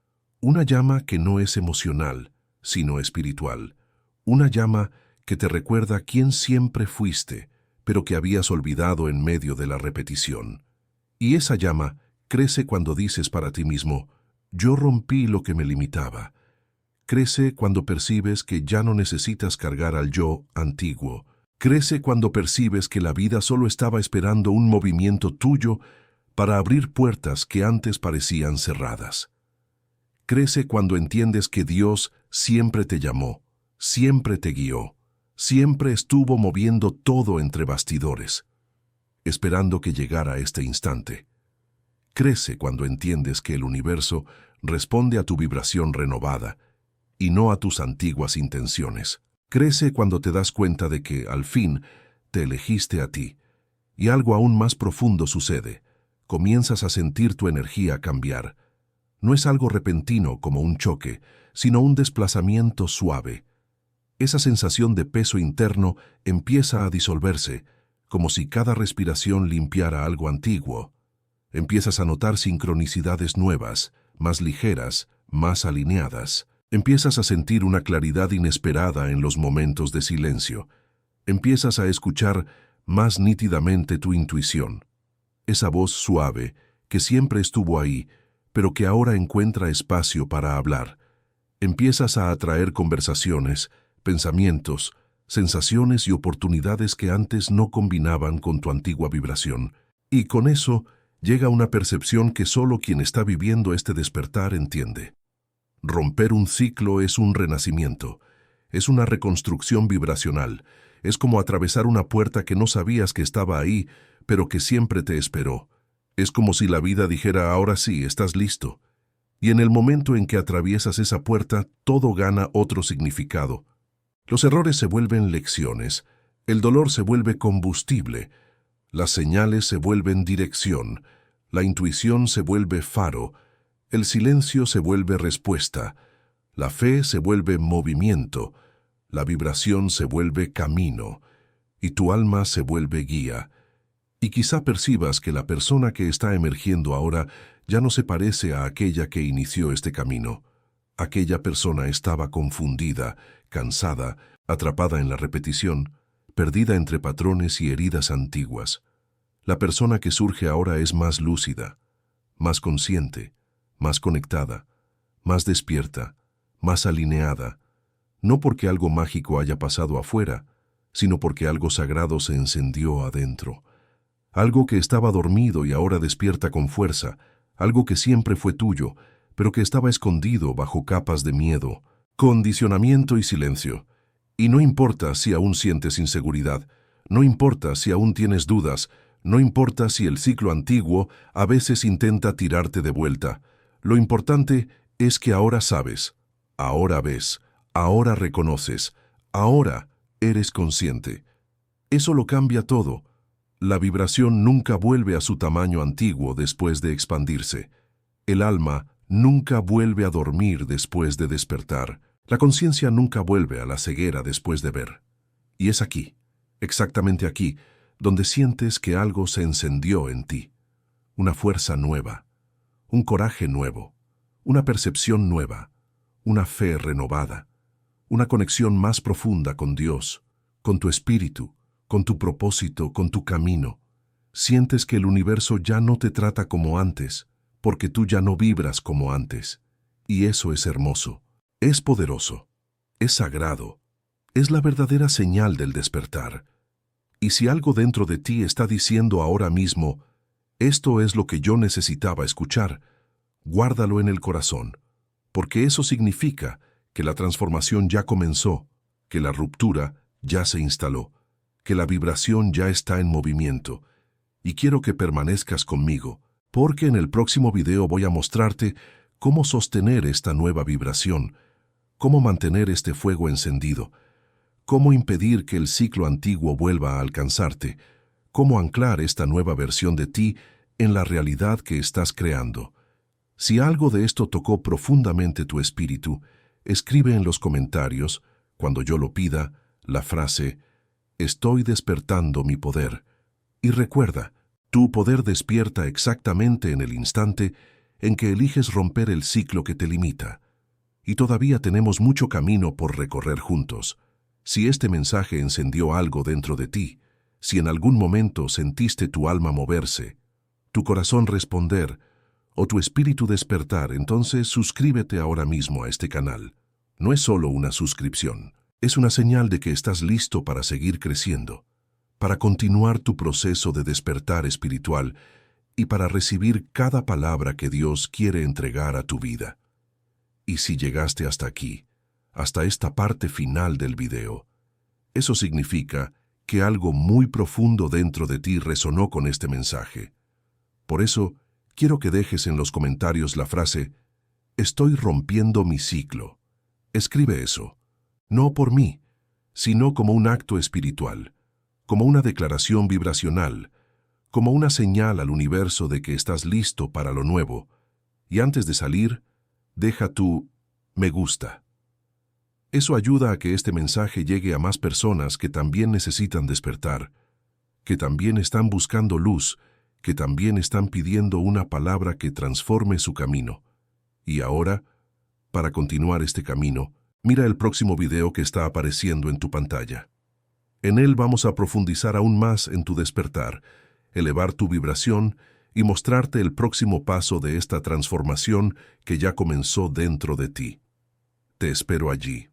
Una llama que no es emocional, sino espiritual. Una llama que te recuerda quién siempre fuiste, pero que habías olvidado en medio de la repetición. Y esa llama crece cuando dices para ti mismo, yo rompí lo que me limitaba. Crece cuando percibes que ya no necesitas cargar al yo antiguo. Crece cuando percibes que la vida solo estaba esperando un movimiento tuyo para abrir puertas que antes parecían cerradas. Crece cuando entiendes que Dios siempre te llamó, siempre te guió, siempre estuvo moviendo todo entre bastidores, esperando que llegara este instante. Crece cuando entiendes que el universo responde a tu vibración renovada y no a tus antiguas intenciones. Crece cuando te das cuenta de que, al fin, te elegiste a ti, y algo aún más profundo sucede. Comienzas a sentir tu energía cambiar. No es algo repentino como un choque, sino un desplazamiento suave. Esa sensación de peso interno empieza a disolverse, como si cada respiración limpiara algo antiguo. Empiezas a notar sincronicidades nuevas, más ligeras, más alineadas. Empiezas a sentir una claridad inesperada en los momentos de silencio. Empiezas a escuchar más nítidamente tu intuición. Esa voz suave que siempre estuvo ahí, pero que ahora encuentra espacio para hablar. Empiezas a atraer conversaciones, pensamientos, sensaciones y oportunidades que antes no combinaban con tu antigua vibración. Y con eso llega una percepción que solo quien está viviendo este despertar entiende. Romper un ciclo es un renacimiento, es una reconstrucción vibracional, es como atravesar una puerta que no sabías que estaba ahí, pero que siempre te esperó. Es como si la vida dijera, ahora sí, estás listo. Y en el momento en que atraviesas esa puerta, todo gana otro significado. Los errores se vuelven lecciones, el dolor se vuelve combustible, las señales se vuelven dirección, la intuición se vuelve faro, el silencio se vuelve respuesta, la fe se vuelve movimiento, la vibración se vuelve camino, y tu alma se vuelve guía. Y quizá percibas que la persona que está emergiendo ahora ya no se parece a aquella que inició este camino. Aquella persona estaba confundida, cansada, atrapada en la repetición, perdida entre patrones y heridas antiguas. La persona que surge ahora es más lúcida, más consciente, más conectada, más despierta, más alineada, no porque algo mágico haya pasado afuera, sino porque algo sagrado se encendió adentro. Algo que estaba dormido y ahora despierta con fuerza, algo que siempre fue tuyo, pero que estaba escondido bajo capas de miedo, condicionamiento y silencio. Y no importa si aún sientes inseguridad, no importa si aún tienes dudas, no importa si el ciclo antiguo a veces intenta tirarte de vuelta. Lo importante es que ahora sabes, ahora ves, ahora reconoces, ahora eres consciente. Eso lo cambia todo. La vibración nunca vuelve a su tamaño antiguo después de expandirse. El alma nunca vuelve a dormir después de despertar. La conciencia nunca vuelve a la ceguera después de ver. Y es aquí, exactamente aquí, donde sientes que algo se encendió en ti. Una fuerza nueva, un coraje nuevo, una percepción nueva, una fe renovada, una conexión más profunda con Dios, con tu espíritu, con tu propósito, con tu camino. Sientes que el universo ya no te trata como antes, porque tú ya no vibras como antes. Y eso es hermoso, es poderoso, es sagrado, es la verdadera señal del despertar. Y si algo dentro de ti está diciendo ahora mismo, esto es lo que yo necesitaba escuchar, guárdalo en el corazón, porque eso significa que la transformación ya comenzó, que la ruptura ya se instaló, que la vibración ya está en movimiento. Y quiero que permanezcas conmigo, porque en el próximo video voy a mostrarte cómo sostener esta nueva vibración, cómo mantener este fuego encendido, cómo impedir que el ciclo antiguo vuelva a alcanzarte, cómo anclar esta nueva versión de ti en la realidad que estás creando. Si algo de esto tocó profundamente tu espíritu, escribe en los comentarios, cuando yo lo pida, la frase «Estoy despertando mi poder». Y recuerda, tu poder despierta exactamente en el instante en que eliges romper el ciclo que te limita. Y todavía tenemos mucho camino por recorrer juntos. Si este mensaje encendió algo dentro de ti, si en algún momento sentiste tu alma moverse, tu corazón responder o tu espíritu despertar, entonces suscríbete ahora mismo a este canal. No es solo una suscripción, es una señal de que estás listo para seguir creciendo, para continuar tu proceso de despertar espiritual y para recibir cada palabra que Dios quiere entregar a tu vida. Y si llegaste hasta aquí, hasta esta parte final del video, eso significa que algo muy profundo dentro de ti resonó con este mensaje. Por eso, quiero que dejes en los comentarios la frase «Estoy rompiendo mi ciclo». Escribe eso, no por mí, sino como un acto espiritual, como una declaración vibracional, como una señal al universo de que estás listo para lo nuevo. Y antes de salir, deja tu «me gusta». Eso ayuda a que este mensaje llegue a más personas que también necesitan despertar, que también están buscando luz, que también están pidiendo una palabra que transforme su camino. Y ahora, para continuar este camino, mira el próximo video que está apareciendo en tu pantalla. En él vamos a profundizar aún más en tu despertar, elevar tu vibración y mostrarte el próximo paso de esta transformación que ya comenzó dentro de ti. Te espero allí.